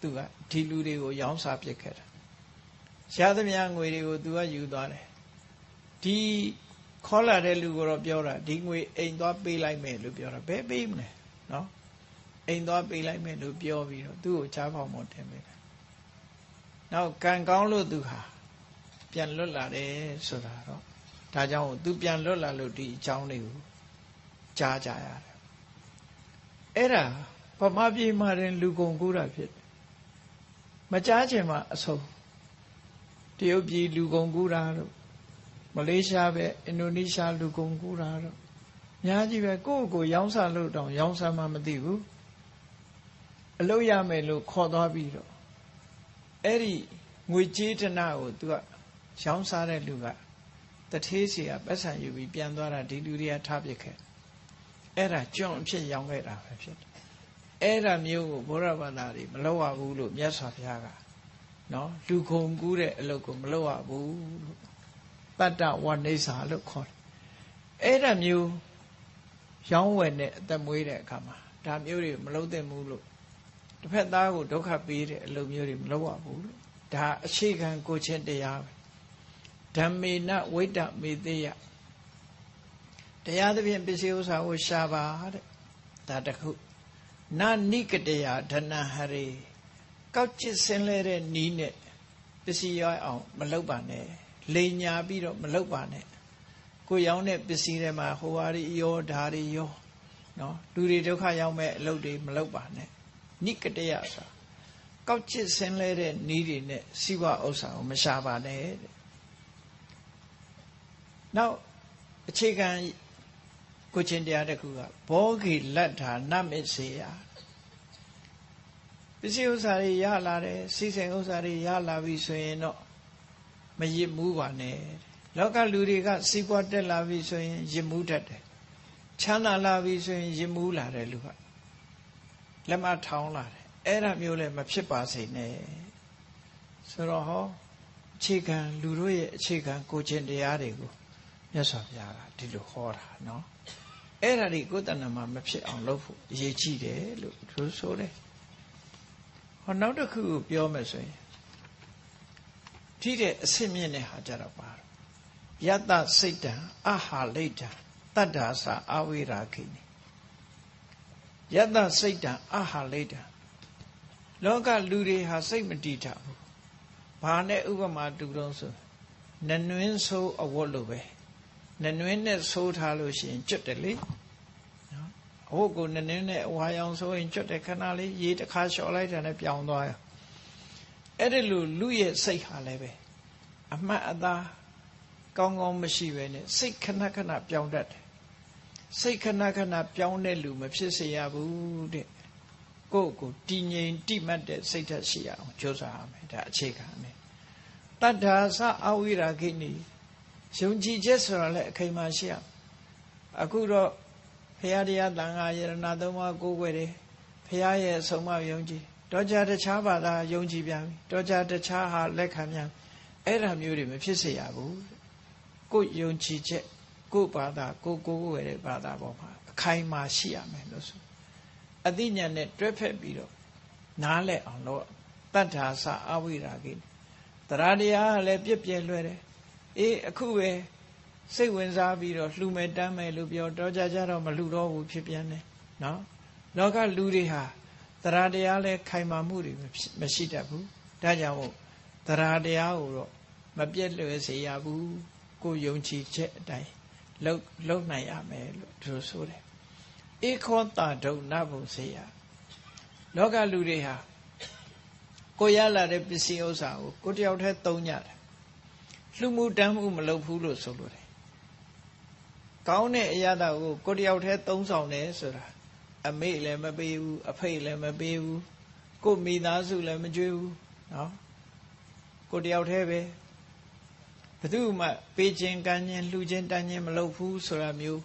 သူကဒီလူတွေကိုရောင်းစားပစ်ခဲ့တာရသမျှငွေတွေကိုသူကယူသွားတယ်ဒီခေါ်လာတဲ့လူကိုတော့ပြောတာဒီငွေအိမ်သွားပေးလိုက်မယ်လို့ပြောတာဘယ်ပေးမလဲနော်အိမ်သွားပေးလိုက်မယ်လို့ပြောပြီးတော့သူ့ကိုချားဖောင်မော်တင်ပေးတယ်နောက်ကံကောင်းလို့သူဟာပြန်လွတ်လာတယ်ဆိုတာတော့ဒါကြောင့်သူပြန်လွတ်လာလို့ဒီအကြောင်းလေးကိုကြားကြရတယ်အဲ့ဒါဗမာပြည်မှာတင်လူကုန်ကူးတာဖြစ်တယ်မကြားချင်မှအဆုံးတရုတ်ပြည်လူကုန်ကူးတာတို့မလေးရှားပဲအင်ဒိုနီးရှားလူကုန်ကူးတာတို့အများကြီးပဲကိုရောင်းစားလို့တောင်ရောင်းစားမှမသိဘူးအလုပ်ရမယ်လို့ခေါ်သွားပြီးတော့အဲ့ဒီငွေကြေးတနာကိုသူကရောင်းစားတဲ့လူကတထေးစီကပတ်စံယူပြီးပြန်သွားတာဒီလူတွေကထားပစ်ခဲ့ အဲ့ဒါကျွန်းအဖြစ်ရောင်းခဲ့တာပဲဖြစ်တယ်အဲ့ဒါမျိုးကိုဘုရားဘာသာတွေမလုပ်ရဘူးလို့မြတ်စွာဘုရားကနော်လူခုံကူးတဲ့အလုပ်ကိုမလုပ်ရဘူးလို့တတ္တဝနိစ္စလို့ခေါ်တယ်အဲ့ဒါမျိုးရောင်းဝယ်တဲ့အသက်မွေးတဲ့အခါမှာဒါမျိုးတွေမလုပ်သင့်ဘူးလို့တစ်ဖက်သားကိုဒုက္ခပေးတဲ့အလုပ်မျိုးတွေမလုပ်ရဘူးလို့ဒါအခြေခံကိုချင်းတရားပဲဓမ္မေနဝိတ္တမေသေယတရားသဖြင့်ပစ္စည်းဥစ္စာကိုရှာပါတဲ့ဒါတခုနာနိကတယဓနဟရေကောက်ကျစ်ဆင်းလဲတဲ့နီးနဲ့ပစ္စည်းရောအောင်မလုပ်ပါနဲ့လိန်ညာပြီးတော့မလုပ်ပါနဲ့ကိုရောင်းတဲ့ပစ္စည်းတွေမှာဟိုဟာတွေရောဓာတွေရောနော်လူတွေဒုက္ခရောက်မဲ့အလုပ်တွေမလုပ်ပါနဲ့နိကတယဆိုကောက်ကျစ်ဆင်းလဲတဲ့နီးတွေနဲ့စိဝဥစ္စာကိုမရှာပါနဲ့တဲ့နောက်အခြေခံကိုချင်းတရားတစ်ခုကဘောဂိလတ္ထာနမစ္စေယပစ္စည်းဥစ္စာတွေရလာတယ်စီစဉ်ဥစ္စာတွေရလာပြီဆိုရင်တော့မရစ်မှုပါနဲ့လောကလူတွေကစီးပွားတက်လာပြီဆိုရင်ရစ်မှုတတ်တယ်ချမ်းသာလာပြီဆိုရင်ရစ်မှုလာတယ်လူကလက်မထောင်းလာတယ်အဲ့ဒါမျိုးလည်းမဖြစ်ပါစေနဲ့ဆိုတော့ဟောအခြေခံလူတို့ရဲ့အခြေခံကိုချင်းတရားတွေကိုမြတ်စွာဘုရားကဒီလိုဟောတာနော်အဲ့ဒါတွေကိုယ်တဏ္ဍမှာမဖြစ်အောင်လုပ်ဖို့အရေးကြီးတယ်လို့သူဆိုတယ်ဟောနောက်တစ်ခုကိုပြောမယ်ဆိုရင်ထိတဲ့အစစ်မြင့်တဲ့ဟာကြတော့ပါယတ္တစိတ်တံအဟာလိတ္တတတ္တာသအဝိရာခိနိယတ္တစိတ်တံအဟာလိတ္တလောကလူတွေဟာစိတ်မတည်ကြဘူးဘာနဲ့ဥပမာတူတော့ဆိုနနွင်းဆိုးအဝတ်လိုပဲနနွင်းနဲ့ဆိုးထားလို့ရှိရင်ကျွတ်တယ်လေနော်အဝတ်ကိုနနွင်းနဲ့အဝါရောင်ဆိုရင်ကျွတ်တယ်ခဏလေးရေတစ်ခါလျှော်လိုက်တာနဲ့ပြောင်းသွားရအဲ့ဒီလိုလူရဲ့စိတ်ဟာလည်းပဲအမှတ်အသားကောင်းကောင်းမရှိပဲနဲ့စိတ်ခဏခဏပြောင်းတတ်တယ်စိတ်ခဏခဏပြောင်းတဲ့လူမဖြစ်စေရဘူးတဲ့ကိုယ့်ကိုတည်ငြိမ်တိမှတ်တဲ့စိတ်ဓာတ်ရှိရအောင်ကြိုးစားရမယ်ဒါအခြေခံပဲတတ္ထာသအဝိရာခိနိယုံကြည်ချက်ဆိုတာလည်းအခိုင်အမာရှိရအခုတော့ဘုရားတရားသံဃာယရဏသုံးပါးကိုးကွယ်တယ်ဘုရားရဲ့အဆုံးအမယုံကြည်တော့ကြတခြားဘာသာယုံကြည်ပြန်ပြီတော့ကြတခြားဟာလက်ခံပြန်အဲ့ဒါမျိုးတွေမဖြစ်စေရဘူးကိုယ်ယုံကြည်ချက်ကိုယ်ဘာသာကိုယ်ကိုးကွယ်တဲ့ဘာသာပေါ်မှာအခိုင်အမာရှိရမယ်လို့ဆိုအသိဉာဏ်နဲ့တွဲဖက်ပြီးတော့နားလည်အောင်လို့တတ္ထာသအဝိရာကိတရားတရားကလည်းပြည့်ပြည့်လွယ်တယ်အေးအခုပဲစိတ်ဝင်စားပြီးတော့လှူမယ်တမ်းမယ်လို့ပြောတော့ကြတော့မလှူတော့ဘူးဖြစ်ပြန်တယ်နော်လောကလူတွေဟာတရားတရားလည်းခိုင်မာမှုတွေမရှိတတ်ဘူးဒါကြောင့်မို့တရားတရားကိုတော့မပြည့်လွယ်စေရဘူးကိုယုံကြည်ချက်အတိုင်းလုံနိုင်ရမယ်လို့သူဆိုတယ်ဧခောတာဒုနဘုံစေယလောကလူတွေဟာကိုရလာတဲ့ပစ္စည်းဥစ္စာကိုကိုတယောက်တည်းသုံးကြတယ်လှူမှုတမ်းမှုမလုပ်ဘူးလို့ဆိုလို့တယ်ကောင်းတဲ့အရာကိုကိုတယောက်တည်းသုံးဆောင်တယ်ဆိုတာအမေလည်းမပေးဘူးအဖေလည်းမပေးဘူးကိုမိသားစုလည်းမကြွေးဘူးနော်ကိုတယောက်တည်းပဲဘယ်သူမှပေးခြင်းကမ်းခြင်းလှူခြင်းတမ်းခြင်းမလုပ်ဘူးဆိုတာမျိုး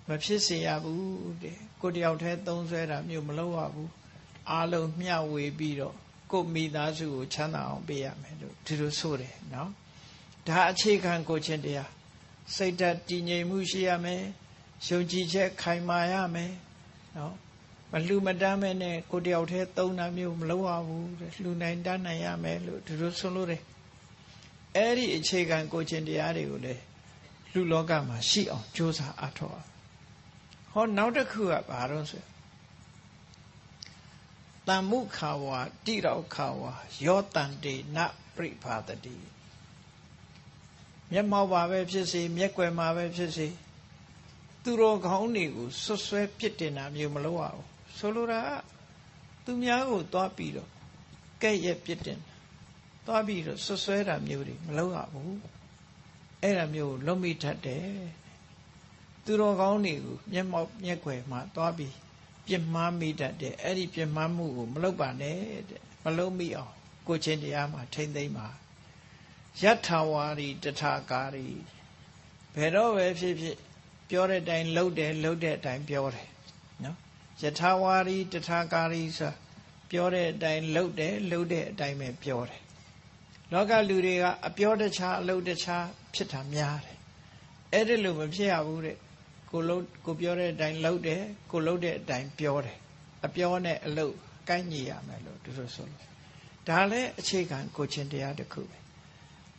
မဖြစ်စေရဘူးတဲ့ကိုတယောက်တည်းသုံးဆွဲတာမျိုးမလုပ်ရဘူးအားလုံးမျှဝေပြီးတော့ကိုမိသားစုကိုချမ်းသာအောင်ပေးရမယ်လို့ဒီလိုဆိုတယ်နော်ဒါအခြေခံကိုချင်းတရားစိတ်ဓာတ်တည်ငြိမ်မှုရှိရမယ်ယုံကြည်ချက်ခိုင်မာရမယ်နော်မလှူမတမ်းမဲနဲ့ကိုတယောက်တည်းသုံးတာမျိုးမလုပ်ရဘူးတဲ့လှူနိုင်တမ်းနိုင်ရမယ်လို့ဒီလိုဆိုလို့တယ်အဲ့ဒီအခြေခံကိုချင်းတရားတွေကိုလေလူလောကမှာရှိအောင်ကြိုးစားအားထုတ်ဟောနောက်တစ်ခုကဘာလို့ဆိုတမ္မုခါဝါတိရောက်ခါဝါယောတန်တေနပရိဖာတတိမျက်မှောက်ပါပဲဖြစ်စေမျက်ကွယ်မှာပဲဖြစ်စေသူတော်ကောင်းတွေကိုဆွဆွဲပြစ်တင်တာမျိုးမလုပ်ရဘူးဆိုလိုတာသူများကိုသွားပြီးတော့ကဲ့ရဲ့ပြစ်တင်သွားပြီးတော့ဆွဆွဲတာမျိုးတွေမလုပ်ရဘူးအဲ့ဒါမျိုးလုံးမိတတ်တယ်သူတော်ကောင်းတွေကိုမျက်မှောက်မျက်ကွယ်မှာသွားပြီးပြစ်မှားမိတတ်တယ်အဲ့ဒီပြစ်မှားမှုကိုမလုပ်ပါနဲ့တဲ့မလုပ်မိအောင်ကိုချင်းတရားမှာထိမ့်သိမ့်ပါယထာဝါရီတထာကာရီဘယ်တော့ပဲဖြစ်ဖြစ်ပြောတဲ့အတိုင်းလုပ်တယ်လုပ်တဲ့အတိုင်းပြောတယ် နော်ယထာဝါရီတထာကာရီဆိုပြောတဲ့အတိုင်းလှုပ်တယ်လှုပ်တဲ့အတိုင်းပဲပြောတယ်လောကလူတွေကအပြောတခြားအလုပ်တခြားဖြစ်တာများတယ်အဲ့ဒီလိုမဖြစ်ရဘူးတဲ့ကိုပြောတဲ့အတိုင်းလှုပ်တယ်ကိုလှုပ်တဲ့အတိုင်းပြောတယ်အပြောနဲ့အလုပ်ကိုက်ညီရမယ်လို့သူတို့ဆိုလို့ဒါလည်းအခြေခံကိုချင်းတရားတစ်ခုပဲ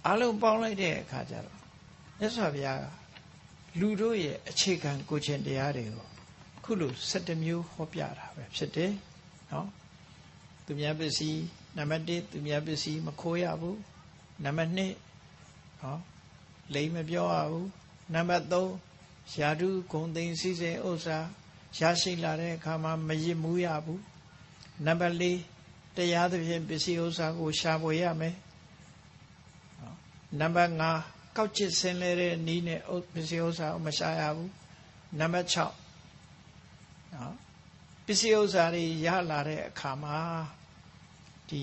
အလုံးပေါင်းလိုက်တဲ့အခါကျတော့မြတ်စွာဘုရားကလူတို့ရဲ့အခြေခံကိုချင်းတရားတွေကိုခုလို17မျိုးဟောပြတာပဲဖြစ်တယ်နော်သူများပစ္စည်းနံပါတ်1သူများပစ္စည်းမခိုးရဘူးနံပါတ်2နော်လိမ်မပြောရဘူးနံပါတ်3ယာတုဂုံသိမ်းစည်းစိမ်ဥစ္စာရရှိလာတဲ့အခါမှာမရစ်မှုရဘူးနံပါတ်4တရားသဖြင့်ပစ္စည်းဥစ္စာကိုရှာဖွေရမယ်နံပါတ်5ကောက်ချစ်ဆင်းလဲတဲ့နည်းနဲ့ပစ္စည်းဥစ္စာကိုမရှာရဘူးနံပါတ်6နော်ပစ္စည်းဥစ္စာတွေရလာတဲ့အခါမှာဒီ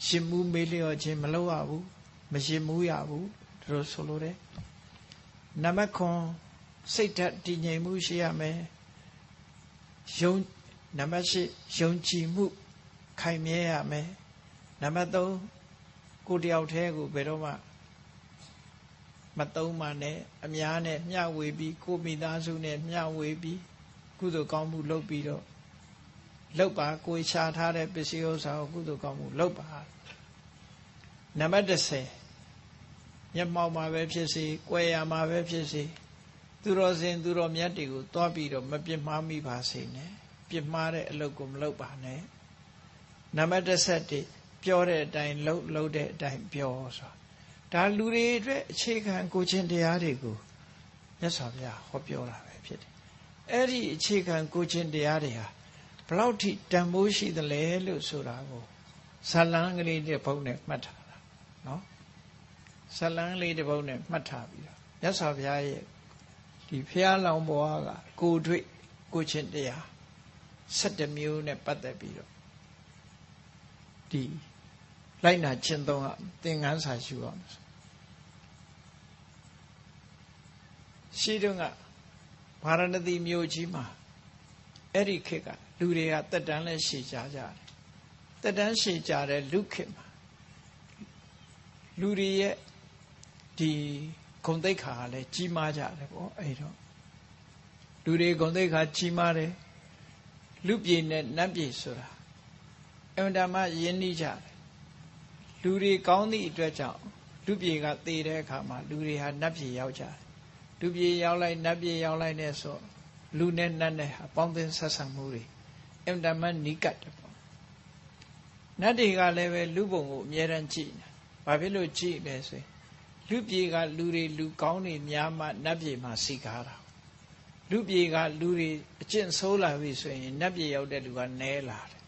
ရှင်မှုမေးလျော့ခြင်းမလုပ်ရဘူးမရှင်မှုရဘူးတို့ဆိုလိုတယ်နံပါတ်9စိတ်ဓာတ်တည်ငြိမ်မှုရှိရမယ်နံပါတ်10ယုံကြည်မှုခိုင်မြဲရမယ်နံပါတ်3ကိုတယောက်တည်းကိုဘယ်တော့မှမသုံးမှနဲ့အများနဲ့မျှဝေပြီးကိုမိသားစုနဲ့မျှဝေပြီးကုသိုလ်ကောင်းမှုလုပ်ပြီးတော့လုပ်ပါကိုယ်ရှာထားတဲ့ပစ္စည်းဥစ္စာကိုကုသိုလ်ကောင်းမှုလုပ်ပါနံပါတ်10မျက်မှောက်မှာပဲဖြစ်စေ၊ကွယ်ရမှာပဲဖြစ်စေသူတော်စင်သူတော်မြတ်တွေကိုတွားပြီးတော့မပြစ်မှားမိပါစေနဲ့ပြစ်မှားတဲ့အလုပ်ကိုမလုပ်ပါနဲ့နံပါတ်17ပြောတဲ့အတိုင်းလုပ်တဲ့အတိုင်းပြောဆိုတာဒါလူတွေအတွက်အခြေခံကိုချင်းတရားတွေကိုမြတ်စွာဘုရားဟောပြောတာပဲဖြစ်တယ်အဲ့ဒီအခြေခံကိုချင်းတရားတွေဟာဘလောက်ထိတန်ဖိုးရှိသလဲလို့ဆိုတာကိုဇာလံကလေးတစ်ပုဒ်နဲ့မှတ်ထားတာနော်ဇာလံလေးတစ်ပုဒ်နဲ့မှတ်ထားပြီးတော့မြတ်စွာဘုရားရဲ့ဒီဖျားလောင်ဘဝကကိုတွေ့ကိုချင်းတရား17မျိုးနဲ့ပတ်သက်ပြီးတော့ဒီလိုက်နာကျင့်သုံးအောင်သင်ခန်းစာယူအောင်ရှိတုန်းကဗာရဏသီမြို့ကြီးမှာအဲ့ဒီခေတ်ကလူတွေကတက်တန်းလဲရှည်ကြတယ်တက်တန်းရှည်ကြတဲ့လူခေတ်မှာလူတွေရဲ့ဒီဂုဏ်သိက္ခာကလည်းကြီးမားကြတယ်ပေါ့အဲ့တော့လူတွေဂုဏ်သိက္ခာကြီးမားတယ်လူပြေနဲ့နတ်ပြေဆိုတာအမှန်တမ်းယဉ်နှီးကြတယ်လူတွေကောင်းသည့်အတွက်ကြောင့်လူပြေကသေတဲ့အခါမှာလူတွေဟာနတ်ပြေရောက်ကြတယ်လူပြေရောက်လိုက်နတ်ပြေရောက်လိုက်နဲ့ဆိုလူနဲ့နတ်နဲ့ဟာပေါင်းသင်းဆက်ဆံမှုတွေအမှန်တမ်းနီးကပ်တယ်ပေါ့နတ်တွေကလည်းပဲလူပုံကိုအမြဲတမ်းကြည့်နေဘာဖြစ်လို့ကြည့်လဲဆိုရင်လူပြေကလူတွေလူကောင်းတွေများမှနတ်ပြေမှာစီကားတာလူပြေကလူတွေအကျင့်ဆိုးလာပြီဆိုရင်နတ်ပြေရောက်တဲ့လူကနဲလာတယ်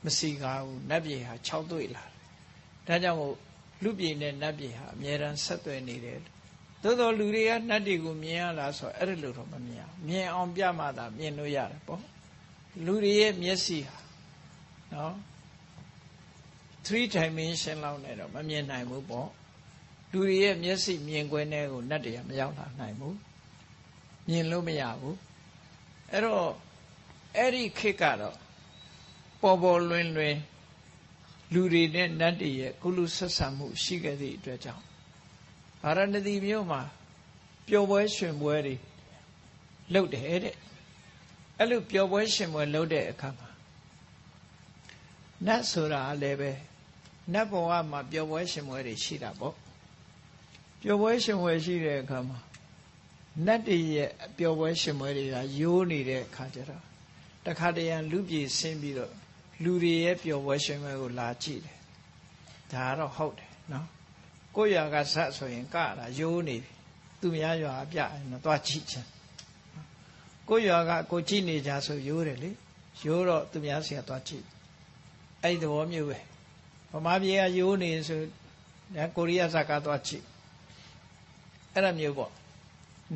မစီကားဘူးနတ်ပြေဟာ6တွေ့လာတယ်ဒါကြောင့်မို့လူပြေနဲ့နတ်ပြေဟာအမြဲတမ်းဆက်သွယ်နေတယ်သို့တော်လူတွေကနတ်တွေကိုမြင်ရလားဆိုအဲ့ဒါလို့တော့မမြင်အောင်မြင်အောင်ပြမှသာမြင်လို့ရတယ်ပေါ့လူတွေရဲ့မျက်စိဟာနော်3 dimension လောက်နဲ့တော့မမြင်နိုင်ဘူးပေါ့လူတွေရဲ့မျက်စိမြင်ကွင်းတွေကိုနတ်တွေကမရောက်လာနိုင်ဘူးမြင်လို့မရဘူးအဲ့တော့အဲ့ဒီခေတ်ကတော့ပေါ်ပေါ်လွင်လွင်လူတွေနဲ့နတ်တွေရဲ့ကုလဆက်ဆံမှုရှိခဲ့သည့်အတွက်ကြောင့်ဗာရဏသီမြို့မှာပျော်ပွဲရွှင်ပွဲတွေလုပ်တယ်တဲ့အဲ့လိုပျော်ပွဲရွှင်ပွဲလုပ်တဲ့အခါမှာနတ်ဆိုတာလည်းပဲနတ်ဘဝမှာပျော်ပွဲရွှင်ပွဲတွေရှိတာပေါ့ပျော်ပွဲရွှင်ပွဲရှိတဲ့အခါမှာနတ်တွေရဲ့ပျော်ပွဲရွှင်ပွဲတွေကရိုးနေတဲ့အခါကျတော့တခါတရံလူပြေဆင်းပြီးတော့လူတွေရဲ့ပျော်ပွဲရွှင်ပွဲကိုလာကြည့်တယ်ဒါကတော့ဟုတ်တယ်နော်ကိုယ့်ရွာကဇက်ဆိုရင်ကတာရိုးနေပြီသူများရွာအပြရင်တော့သွားကြည့်ချင်ကိုယ့်ရွာကကိုကြည့်နေကြဆိုရိုးတယ်လေရိုးတော့သူများစီကသွားကြည့်အဲ့ဒီသဘောမျိုးပဲဗမာပြည်ကရိုးနေဆိုကိုရီးယားဇက်ကသွားကြည့်အဲ့ဒါမျိုးပေါ့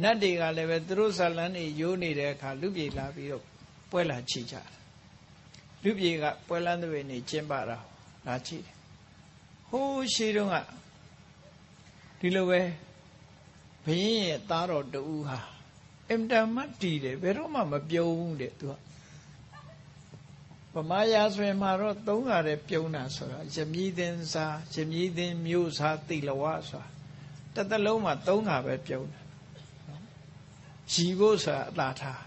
နတ်တွေကလည်းပဲသူတို့ဇလန်းတွေရိုးနေတဲ့အခါလူပြေလာပြီးတော့ပွဲလာကြည့်ကြတယ်လူပြေကပွဲလန်းတွေနေကျင်းပတာလာကြည့်တယ်ဟိုးရှိတုန်းကဒီလိုပဲဘုရင်ရဲ့သားတော်တူဟာ အင်တမတ်တီတယ်ဘယ်တော့မှမပြုံးဘူးတဲ့သူကဗမာရာဆိုရင်မှာတော့သုံးရတယ်ပြုံးတာဆိုတာယမီးသင်္စာယမီးသင်မျိုးစားတိလဝဆိုတာတစ်သလုံးမှာသုံးတာပဲပြုံးတယ်ရည်ဖို့ဆိုတာအသာထား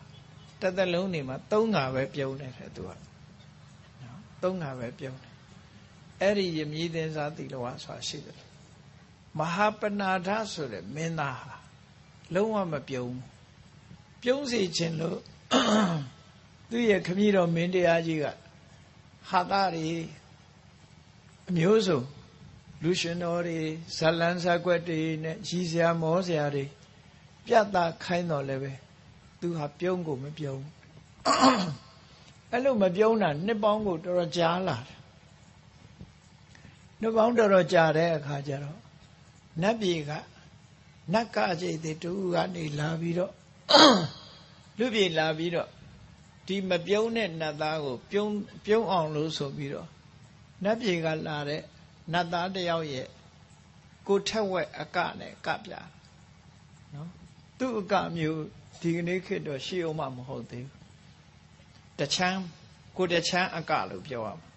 တစ်သလုံးနေမှာသုံးတာပဲပြုံးတယ်တဲ့သူကနော်သုံးတာပဲပြုံးတယ်အဲ့ဒီယမီးသင်္စာတိလဝဆိုတာရှိတယ်မဟာပနာဒဆိုတဲ့မင်းသားဟာလုံးဝမပြုံးပြုံးစီခြင်းလို့သူရဲ့ခမည်းတော်မင်းတရားကြီးကဟာသားတွေအမျိုးစုံလူရှင်တော်တွေဇလန်းဇကွက်တွေနဲ့ရည်စရာမောစရာတွေပြတ်သားခိုင်းတော်လည်းပဲသူဟာပြုံးကိုမပြုံးအဲ့လိုမပြုံးတာနှစ်ပေါင်းကိုတော်တော်ကြာလာတယ်နှစ်ပေါင်းတော်တော်ကြာတဲ့အခါကျတော့နတ်ပြည်ကနတ်ကအကျိတ်တူကနေလာပြီးတော့လူပြည်လာပြီးတော့ဒီမပြုံးတဲ့နတ်သားကိုပြုံးအောင်လို့ဆိုပြီးတော့နတ်ပြည်ကလာတဲ့နတ်သားတယောက်ရဲ့ကိုထက်ဝက်အကနဲ့ကပြနော်သူ့အကမျိုးဒီကနေ့ခေတ်တော့ရှိအောင်မဟုတ်သေးဘူးတချမ်းကိုတချမ်းအကလို့ပြောရမှာ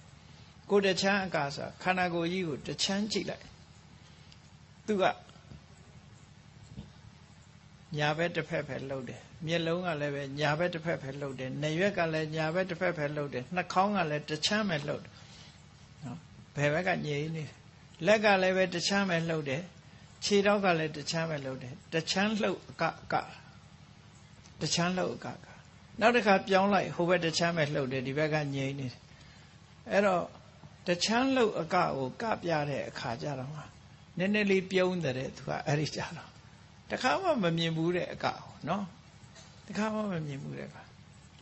ကိုတချမ်းအကဆိုတာခန္ဓာကိုယ်ကြီးကိုတချမ်းကြည့်လိုက်သူကညာဘက်တစ်ဖက်ပဲလှုပ်တယ်မျက်လုံးကလည်းပဲညာဘက်တစ်ဖက်ပဲလှုပ်တယ်နေရွက်ကလည်းညာဘက်တစ်ဖက်ပဲလှုပ်တယ်နှာခေါင်းကလည်းတချမ်းပဲလှုပ်တယ်နော်ဘယ်ဘက်ကညင်နေလက်ကလည်းပဲတချမ်းပဲလှုပ်တယ်ခြေထောက်ကလည်းတချမ်းပဲလှုပ်တယ်တချမ်းလှုပ်အကတချမ်းလှုပ်အကနောက်တစ်ခါပြောင်းလိုက်ဟိုဘက်တချမ်းပဲလှုပ်တယ်ဒီဘက်ကညင်နေတယ်အဲ့တော့တချမ်းလှုပ်အကကိုကပြတဲ့အခါကျတော့နည်းနည်းလေးပြုံးတဲ့သူကအဲ့ဒီကြတော့တခါမှမမြင်ဘူးတဲ့အကနော်တခါမှမမြင်ဘူးတဲ့က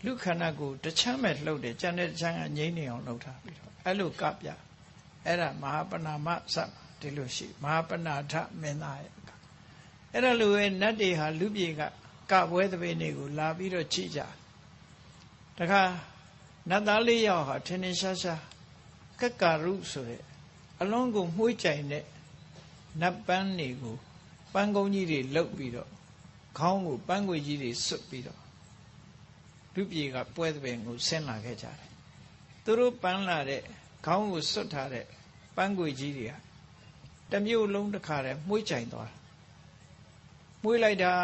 လူခန္ဓာကိုတချမ်းမဲ့လှုပ်တယ်ကြံတဲ့တချမ်းကငြိမ့်နေအောင်လှုပ်ထားပြီးတော့အဲ့လိုကပြအဲ့ဒါမဟာပဏာမစဒီလိုရှိမဟာပဏာထမင်းသားရဲ့အဲ့ဒါလိုပဲနတ်တွေဟာလူပြေကပွဲသဘင်တွေကိုလာပြီးတော့ကြည့်ကြတခါနတ်သားလေးယောက်ဟာထင်းထင်းရှားရှားကက္ကာရုဆိုတဲ့အလုံးကိုမှုှေးကြိုင်တဲ့နတ်ပန်းတွေကိုပန်းကုန်းကြီးတွေလှုပ်ပြီးတော့ခေါင်းကိုပန်းခွေကြီးတွေစွတ်ပြီးတော့လူပြေကပွဲသဘင်ကိုဆင်းလာခဲ့ကြတယ်သူတို့ပန်းလာတဲ့ခေါင်းကိုစွတ်ထားတဲ့ပန်းခွေကြီးတွေကတစ်မျိုးလုံးတစ်ခါတည်းမှုှေးကြိုင်သွားတာမှုှေးလိုက်တာ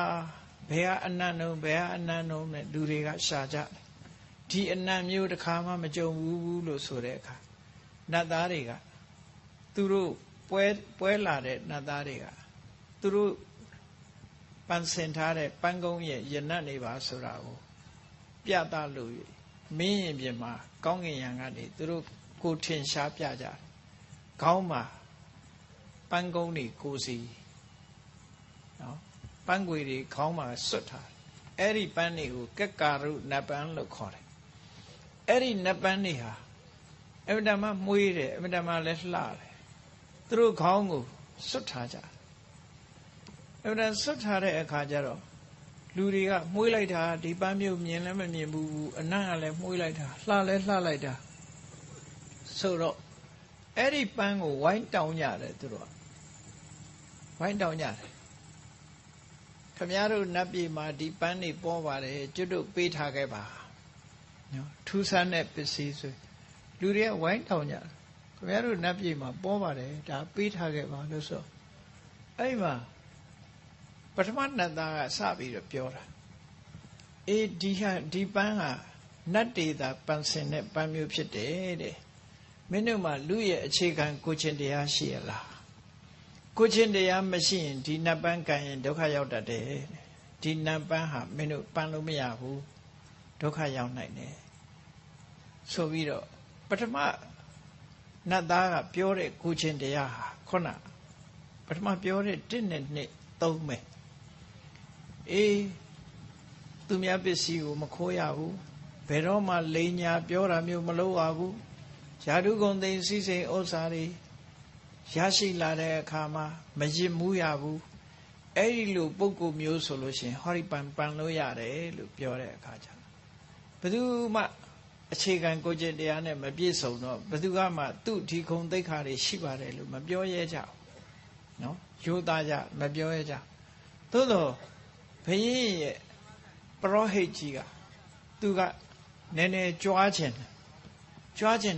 ဘယ်ဟာအနန္တုံဘယ်ဟာအနန္တုံနဲ့လူတွေကရှာကြတယ်ဒီအနန္တမျိုးတစ်ခါမှမကြုံဘူးလို့ဆိုတဲ့အခါနတ်သားတွေကသူတို့ပွဲလာတဲ့နတ်သားတွေကသူတို့ပန်းစင်ထားတဲ့ပန်းကုန်းရဲ့ရနတ်နေပါဆိုတာကိုပြသလို့မင်းရင်ပြင်မှာကောင်းကင်ယံကနေသူတို့ကိုထင်ရှားပြကြတယ်ခေါင်းမှာပန်းကုန်းတွေကိုစီနော်ပန်းခွေတွေခေါင်းမှာစွတ်ထားအဲ့ဒီပန်းတွေကိုကက္ကာရုနတ်ပန်းလို့ခေါ်တယ်အဲ့ဒီနတ်ပန်းတွေဟာအမြဲတမ်းမွေးတယ်အမြဲတမ်းလည်းလှတယ်သူတို့ခေါင်းကိုစွတ်ထားကြအဲ့ဒါစွတ်ထားတဲ့အခါကျတော့လူတွေကမှုှေးလိုက်တာဒီပန်းမျိုးမြင်လည်းမမြင်ဘူးအနံ့ကလည်းမှုှေးလိုက်တာလှလည်းလှလိုက်တာဆိုတော့အဲ့ဒီပန်းကိုဝိုင်းတောင်းကြတယ်သူတို့ဝိုင်းတောင်းကြတယ်ခမည်းတော်နတ်ပြည်မှာဒီပန်းတွေပေါ်ပါတယ်ကျွတ်တို့ပေးထားခဲ့ပါနော်ထူးဆန်းတဲ့ပစ္စည်းဆိုလူတွေကဝိုင်းတောင်းကြတယ်ခမည်းတော်နတ်ပြည်မှာပေါ်ပါတယ်ဒါပေးထားခဲ့ပါလို့ဆိုအဲ့မှာပထမနတ်သားကစပြီးတော့ပြောတာအေးဒီပန်းဟာနတ်တေသာပန်းစင်တဲ့ပန်းမျိုးဖြစ်တယ်တဲ့မင်းတို့မှာလူရဲ့အခြေခံကိုချင်းတရားရှိရလားကိုချင်းတရားမရှိရင်ဒီနတ်ပန်းကန်ရင်ဒုက္ခရောက်တတ်တယ်ဒီနတ်ပန်းဟာမင်းတို့ပန်းလို့မရဘူးဒုက္ခရောက်နိုင်တယ်ဆိုပြီးတော့ပထမနတ်သားကပြောတဲ့ကိုချင်းတရားဟာခုနပထမပြောတဲ့1နဲ့2 3ပဲအေးသူများပစ္စည်းကိုမခိုးရဘူးဘယ်တော့မှလိန်ညာပြောတာမျိုးမလုပ်ရဘူးယာတုဂုံသိစည်းစိမ်ဥစ္စာတွေရရှိလာတဲ့အခါမှာမရစ်မှုရဘူးအဲ့ဒီလိုပုဂ္ဂိုလ်မျိုးဆိုလို့ရှိရင်ဟောဒီပန်လို့ရတယ်လို့ပြောတဲ့အခါကျဘယ်သူမှအခြေခံကိုယ်ကျင့်တရားနဲ့မပြည့်စုံတော့ဘယ်သူမှသူ့ဒီခုံသိက္ခာတွေရှိပါတယ်လို့မပြောရဲကြဘူးနော်ရိုးသားကြမပြောရဲကြသို့တော့ဘုရင်ရဲ့ ပရောဟိတ်ကြီးကသူကနည်းနည်းကြွားခြင်း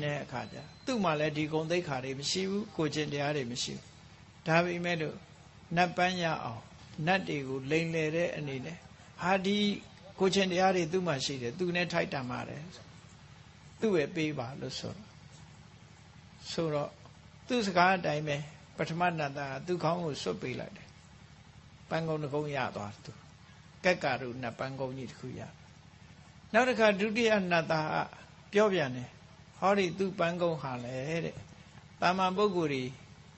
တဲ့အခါကျသူ့မှာလည်းဒီဂုဏ်သိက္ခာတွေမရှိဘူးကိုကျင့်တရားတွေမရှိဘူးဒါပေမဲ့လို့နတ်ပန်းရအောင်နတ်တွေကိုလိန်လေတဲ့အနေနဲ့ဟာဒီကိုကျင့်တရားတွေသူ့မှာရှိတယ်သူနဲ့ထိုက်တန်ပါတယ်သူ့ရဲ့ပေးပါလို့ဆိုတော့သူ့စကားအတိုင်းပဲပထမနတ်သားကသူ့ခေါင်းကိုဆွတ်ပေးလိုက်တယ်ပန်းကုန်းတစ်ကုန်းရသွားသူကက်ကရုနတ်ပန်းကုန်းကြီးတစ်ခုရနောက်တစ်ခါဒုတိယနတ်သားကပြောပြန်တယ်ဟောဒီသူ့ပန်းကုန်းဟာလေတဲ့တာမန်ပုဂ္ဂိုလ်တွေ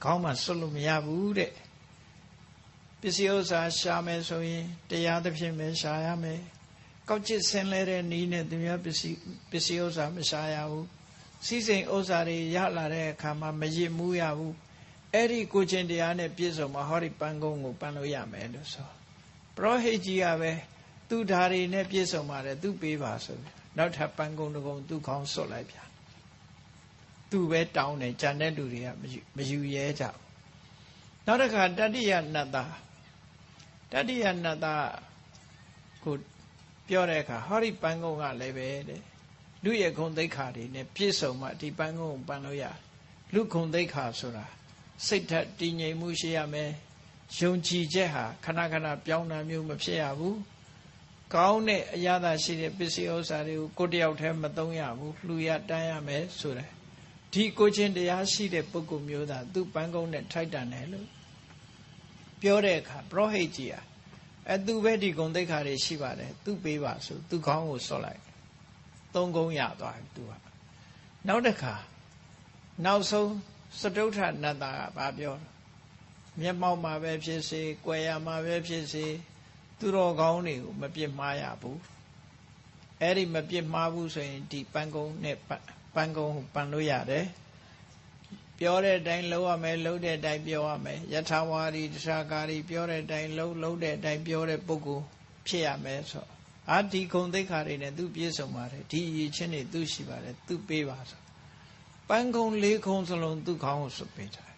ခေါင်းမှာဆွတ်လို့မရဘူးတဲ့ပစ္စည်းဥစ္စာရှာမယ်ဆိုရင်တရားသဖြင့်ပဲရှာရမယ်ကောက်ကျစ်ဆင်းလဲတဲ့နည်းနဲ့သူများပစ္စည်းဥစ္စာမရှာရဘူးစီးစိမ်ဥစ္စာတွေရလာတဲ့အခါမှာမရစ်မှုရဘူးအဲ့ဒီကိုချင်းတရားနဲ့ပြည့်စုံမှာဟောဒီပန်းကုန်းကိုပန်းလို့ရမယ်လို့ဆိုပရောဟိတ်ကြီးကပဲသူဓာရီနဲ့ပြည့်စုံပါတယ်သူပေးပါဆိုပြီးနောက်ထပ်ပန်းကုန်းတစ်ကုန်းသူ့ခေါင်းဆွတ်လိုက်ပြန်သူပဲတောင်းတယ်ကြံတဲ့လူတွေကမယူရဲကြဘူးနောက်တစ်ခါတတိယနတ်သားကိုပြောတဲ့အခါဟောဒီပန်းကုန်းကလည်းပဲတဲ့လူရဲ့ဂုဏ်သိက္ခာတွေနဲ့ပြည့်စုံမှဒီပန်းကုန်းကိုပန်းလို့ရလူဂုဏ်သိက္ခာဆိုတာစိတ်ဓာတ်တည်ငြိမ်မှုရှိရမယ်ယုံကြည်ချက်ဟာခဏခဏပြောင်းတာမျိုးမဖြစ်ရဘူးကောင်းတဲ့အရာသာရှိတဲ့ပစ္စည်းဥစ္စာတွေကိုကိုယ်တယောက်တည်းမသုံးရဘူးလှူရတန်းရမယ်ဆိုတဲ့ဒီကိုချင်းတရားရှိတဲ့ပုဂ္ဂိုလ်မျိုးသာသူ့ပန်းကုန်းနဲ့ထိုက်တန်တယ်လို့ပြောတဲ့အခါပရောဟိတ်ကြီးသူပဲဒီဂုဏ်သိက္ခာတွေရှိပါတယ်သူပေးပါဆိုသူခေါင်းကိုဆော့လိုက်သုံးကုန်းရသွားပြီသူကနောက်တစ်ခါနောက်ဆုံးစတုထနတ်သားကဘာပြောမျက်မှောက်မှာပဲဖြစ်စေ၊ကွယ်ရမှာပဲဖြစ်စေသူတော်ကောင်းတွေကိုမပြစ်မှားရဘူးအဲ့ဒီမပြစ်မှားဘူးဆိုရင်ဒီပန်းကုန်းနဲ့ပန်းကုန်းကိုပန်းလို့ရတယ်ပြောတဲ့အတိုင်းလုပ်ရမယ်လုပ်တဲ့အတိုင်းပြောရမယ်ယထာဝါဒီတခြားကာရီပြောတဲ့အတိုင်းလုပ်တဲ့အတိုင်းပြောတဲ့ပုဂ္ဂိုလ်ဖြစ်ရမယ်ဆိုဒီဂုဏ်သိက္ခာတွေနဲ့သူပြည့်စုံပါတယ်ဒီအရေးချင်းတွေသူရှိပါတယ်သူပေးပါဆိုပန်းကုန်းလေးခုံစလုံးသူ့ခေါင်းကိုဆွတ်ပေးထား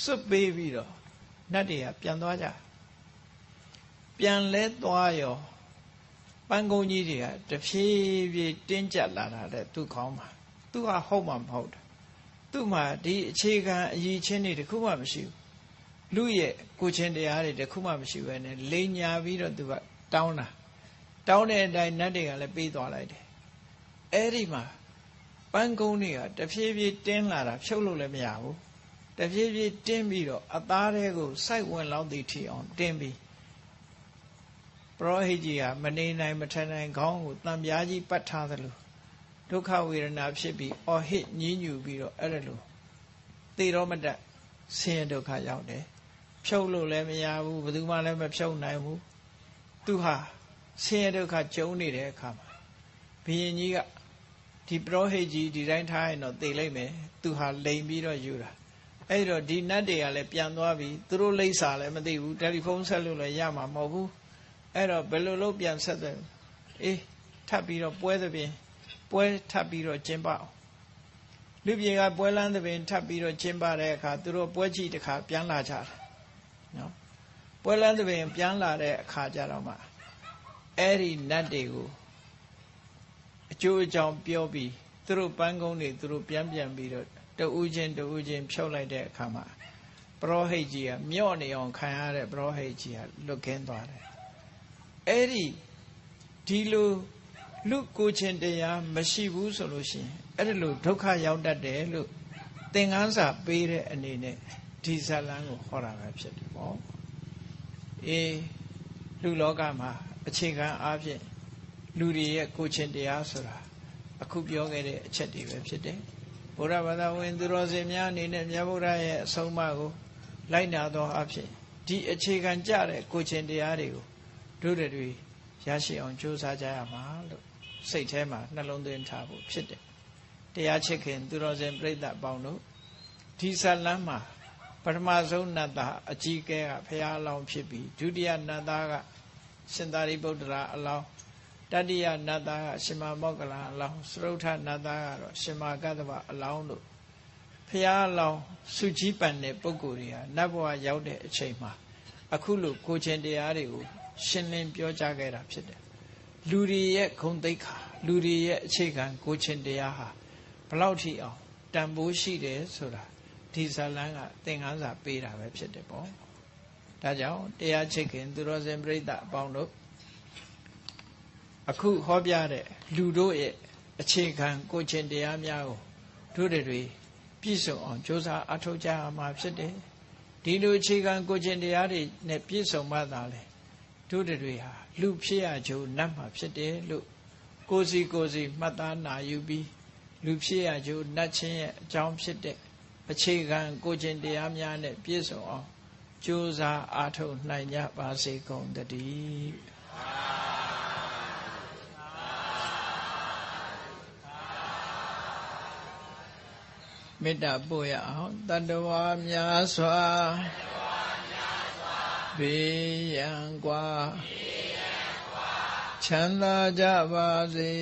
ဆွတ်ပေးပြီးတော့နတ်တွေကပြန်သွားကြပြန်လဲသွားရောပန်းကုန်းကြီးတွေကတဖြည်းဖြည်းတင်းကျပ်လာတာတဲ့သူ့ခေါင်းမှာသူကဟုတ်မှမဟုတ်တာသူ့မှာဒီအခြေခံအရေးချင်းတွေတခုမှမရှိဘူးလူရဲ့ကိုချင်းတရားတွေတခုမှမရှိဘဲနဲ့လိန်ညာပြီးတော့သူကတောင်းတဲ့အတိုင်းနတ်တွေကလည်းပေးသွားလိုက်တယ်အဲ့ဒီမှာပန်းကုန်းတွေကတဖြည်းဖြည်းတင်းလာတာဖြုတ်လို့လည်းမရဘူးတဖြည်းဖြည်းတင်းပြီးတော့အသားတွေကိုစိုက်ဝင်လောက်သည်ထီအောင်တင်းပြီးပရောဟိတ်ကြီးကမနေနိုင်မထနိုင်ခေါင်းကိုတံပြားကြီးပတ်ထားသလိုဒုက္ခဝေဒနာဖြစ်ပြီးအော်ဟစ်ညည်းညူပြီးတော့အဲ့ဒါလိုသေတော့မတတ်ဆင်းရဲဒုက္ခရောက်တယ်ဖြုတ်လို့လည်းမရဘူးဘယ်သူမှလည်းမဖြုတ်နိုင်ဘူးသူဟာဆင်းရဲဒုက္ခကြုံနေတဲ့အခါမှာဘုရင်ကြီးကဒီပရောဟိတ်ကြီးဒီတိုင်းထားရင်တော့သေလိုက်မယ်သူဟာလိန်ပြီးတော့ယူတာအဲ့တော့ဒီနတ်တွေကလည်းပြန်သွားပြီသူတို့လိမ့်စာလည်းမသိဘူးတယ်လီဖုန်းဆက်လို့လည်းရမှာမဟုတ်ဘူးအဲ့တော့ဘယ်လိုလုပ်ပြန်ဆက်တယ်ထပ်ပြီးတော့ပွဲသဖြင့်ပွဲထပ်ပြီးတော့ကျင်းပအောင်လူပြေကပွဲလန်းသဖြင့်ထပ်ပြီးတော့ကျင်းပတဲ့အခါသူတို့ပွဲကြည့်တစ်ခါပြန်လာကြတယ်နော်ပွဲလန်းသဖြင့်ပြန်လာတဲ့အခါကျတော့မှအဲ့ဒီနတ်တွေကိုအကျိုးအကြောင်းပြောပြီးသူတို့ပန်းကုန်းတွေသူတို့ပြန်ပြီးတော့တဦးချင်းဖြုတ်လိုက်တဲ့အခါမှာပရောဟိတ်ကြီးကမြော့နေအောင်ခံရတဲ့ပရောဟိတ်ကြီးကလွတ်ကင်းသွားတယ်အဲ့ဒီလိုလူကိုချင်းတရားမရှိဘူးဆိုလို့ရှိရင်အဲ့ဒါလိုဒုက္ခရောက်တတ်တယ်လို့သင်္ကန်းစာပေးတဲ့အနေနဲ့ဒီဇာလန်းကိုဟောတာပဲဖြစ်တယ်ပေါ့လူလောကမှာအခြေခံအားဖြင့်လူတွေရဲ့ကိုချင်းတရားဆိုတာအခုပြောခဲ့တဲ့အချက်တွေပဲဖြစ်တယ်ဘုရားဘာသာဝင်သူတော်စင်များအနေနဲ့မြတ်ဗုဒ္ဓရဲ့အဆုံးအမကိုလိုက်နာသောအဖြစ်ဒီအခြေခံကြတဲ့ကိုချင်းတရားတွေကိုတို့တွေရရှိအောင်ကြိုးစားကြရမှာလို့စိတ်ထဲမှာနှလုံးသွင်းထားဖို့ဖြစ်တယ်တရားချစ်ခင်သူတော်စင်ပြိဿအပေါင်းတို့ဒီဇာလန်းမှာပထမဆုံးနတ်သားအကြီးကဲကဘုရားအလောင်းဖြစ်ပြီးဒုတိယနတ်သားကရှင်သာရိပုတ္တရာအလောင်းတတိယနတ်သားကရှင်မမောက္ကလံအလောင်းစတုထနတ်သားကတော့ရှင်မကတ္တဗအလောင်းတို့ဘုရားအလောင်းစုကြီးပန်တဲ့ပုဂ္ဂိုလ်တွေဟာနတ်ဘဝရောက်တဲ့အချိန်မှာအခုလိုကိုချင်းတရားတွေကို ရှင်းလင်းပြောကြားခဲ့တာဖြစ်တယ်လူတွေရဲ့ဂုဏ်သိက္ခာလူတွေရဲ့အခြေခံကိုချင်းတရားဟာဘလောက်ထိအောင်တန်ဖိုးရှိတယ်ဆိုတာဒီဇာလန်းကသင်ခန်းစာပေးတာပဲဖြစ်တယ်ပေါ့ဒါကြောင့်တရားချစ်ခင်သူတော်စင်ပြိဿအပေါင်းတို့အခုဟောပြတဲ့လူတို့ရဲ့အခြေခံကိုချင်းတရားများကိုတို့တွေပြည့်စုံအောင်ကြိုးစားအထောက်ကြရမှာဖြစ်တယ်ဒီလိုအခြေခံကိုချင်းတရားတွေနဲ့ပြည့်စုံမှသာလေတို့တွေဟာလူဖြစ်ရကြိုးနတ်မှာဖြစ်တယ်လို့ကိုစီမှတ်သားနာယူပြီးလူဖြစ်ရကြိုးနတ်ချင်းရဲ့အကြောင်းဖြစ်တဲ့အခြေခံကိုချင်းတရားများနဲ့ပြည့်စုံအောင်ကြိုးစားအားထုတ်နိုင်ကြပါစေကုန်သတည်းမေတ္တာပို့ရအောင်တတ္တဝါများစွာဘေးရန်ကွာချမ်းသာကြပါစေ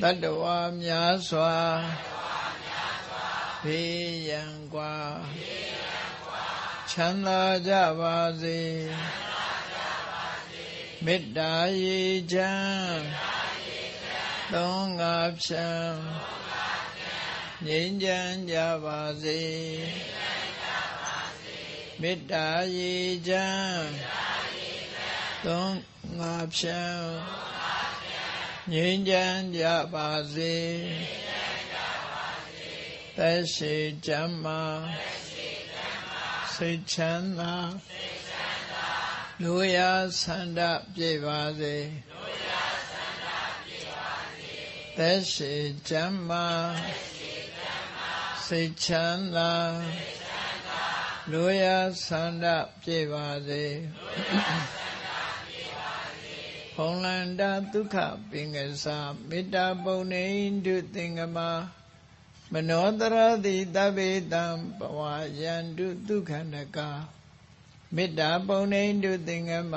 တတ္တဝါများစွာဘေးရန်ကွာချမ်းသာကြပါစေမေတ္တာရေချမ်းသုံးငါဖြံငြိမ်းချမ်းကြပါစေမေတ္တာရေချမ်းသုံးငါဖြံငြိမ်းချမ်းကြပါစေသက်ရှိချမ်းသာစိတ်ချမ်းသာလူရဆန္ဒပြည့်ပါစေသက်ရှိချမ်းသာစိတ်ချမ်းသာလူရဆန္ဒပြည့်ပါစေဘုံလန္တာဒုက္ခပင်ကစားမေတ္တာပုံနေတုသင်္ကမမနောတရတိတဗ္ဗေတံဘဝယန္တုဒုက္ခနကမေတ္တာပုံနေတုသင်္ကမ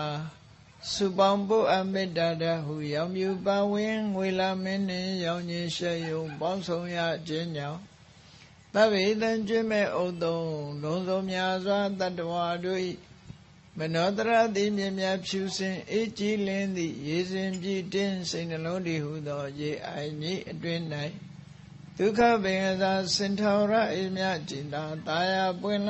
စုပေါင်းဖို့အမေတ္တာတဟုရောင်မြူပါဝင်ငွေလာမင်းနှင့်ရောင်ခြင်းရှေယုံပေါင်းဆောင်ရခြင်းကြောင့်သဗ္ဗေတံကျွမ်းမဲ့ဥသုံလုံးစုံများစွာတတ္တဝါတို့၏မနောတရတိမြင်မြဖြူစင်အေးကြည်လင်းသည့်ရေစဉ်ပြည့်တင်းစိတ်နှလုံးတည်ဟုသောရေအိုင်ကြီးအတွင်၌ဒုက္ခပင်သာစင်ထောရအေးမြကျင်သာတာယာပွင့်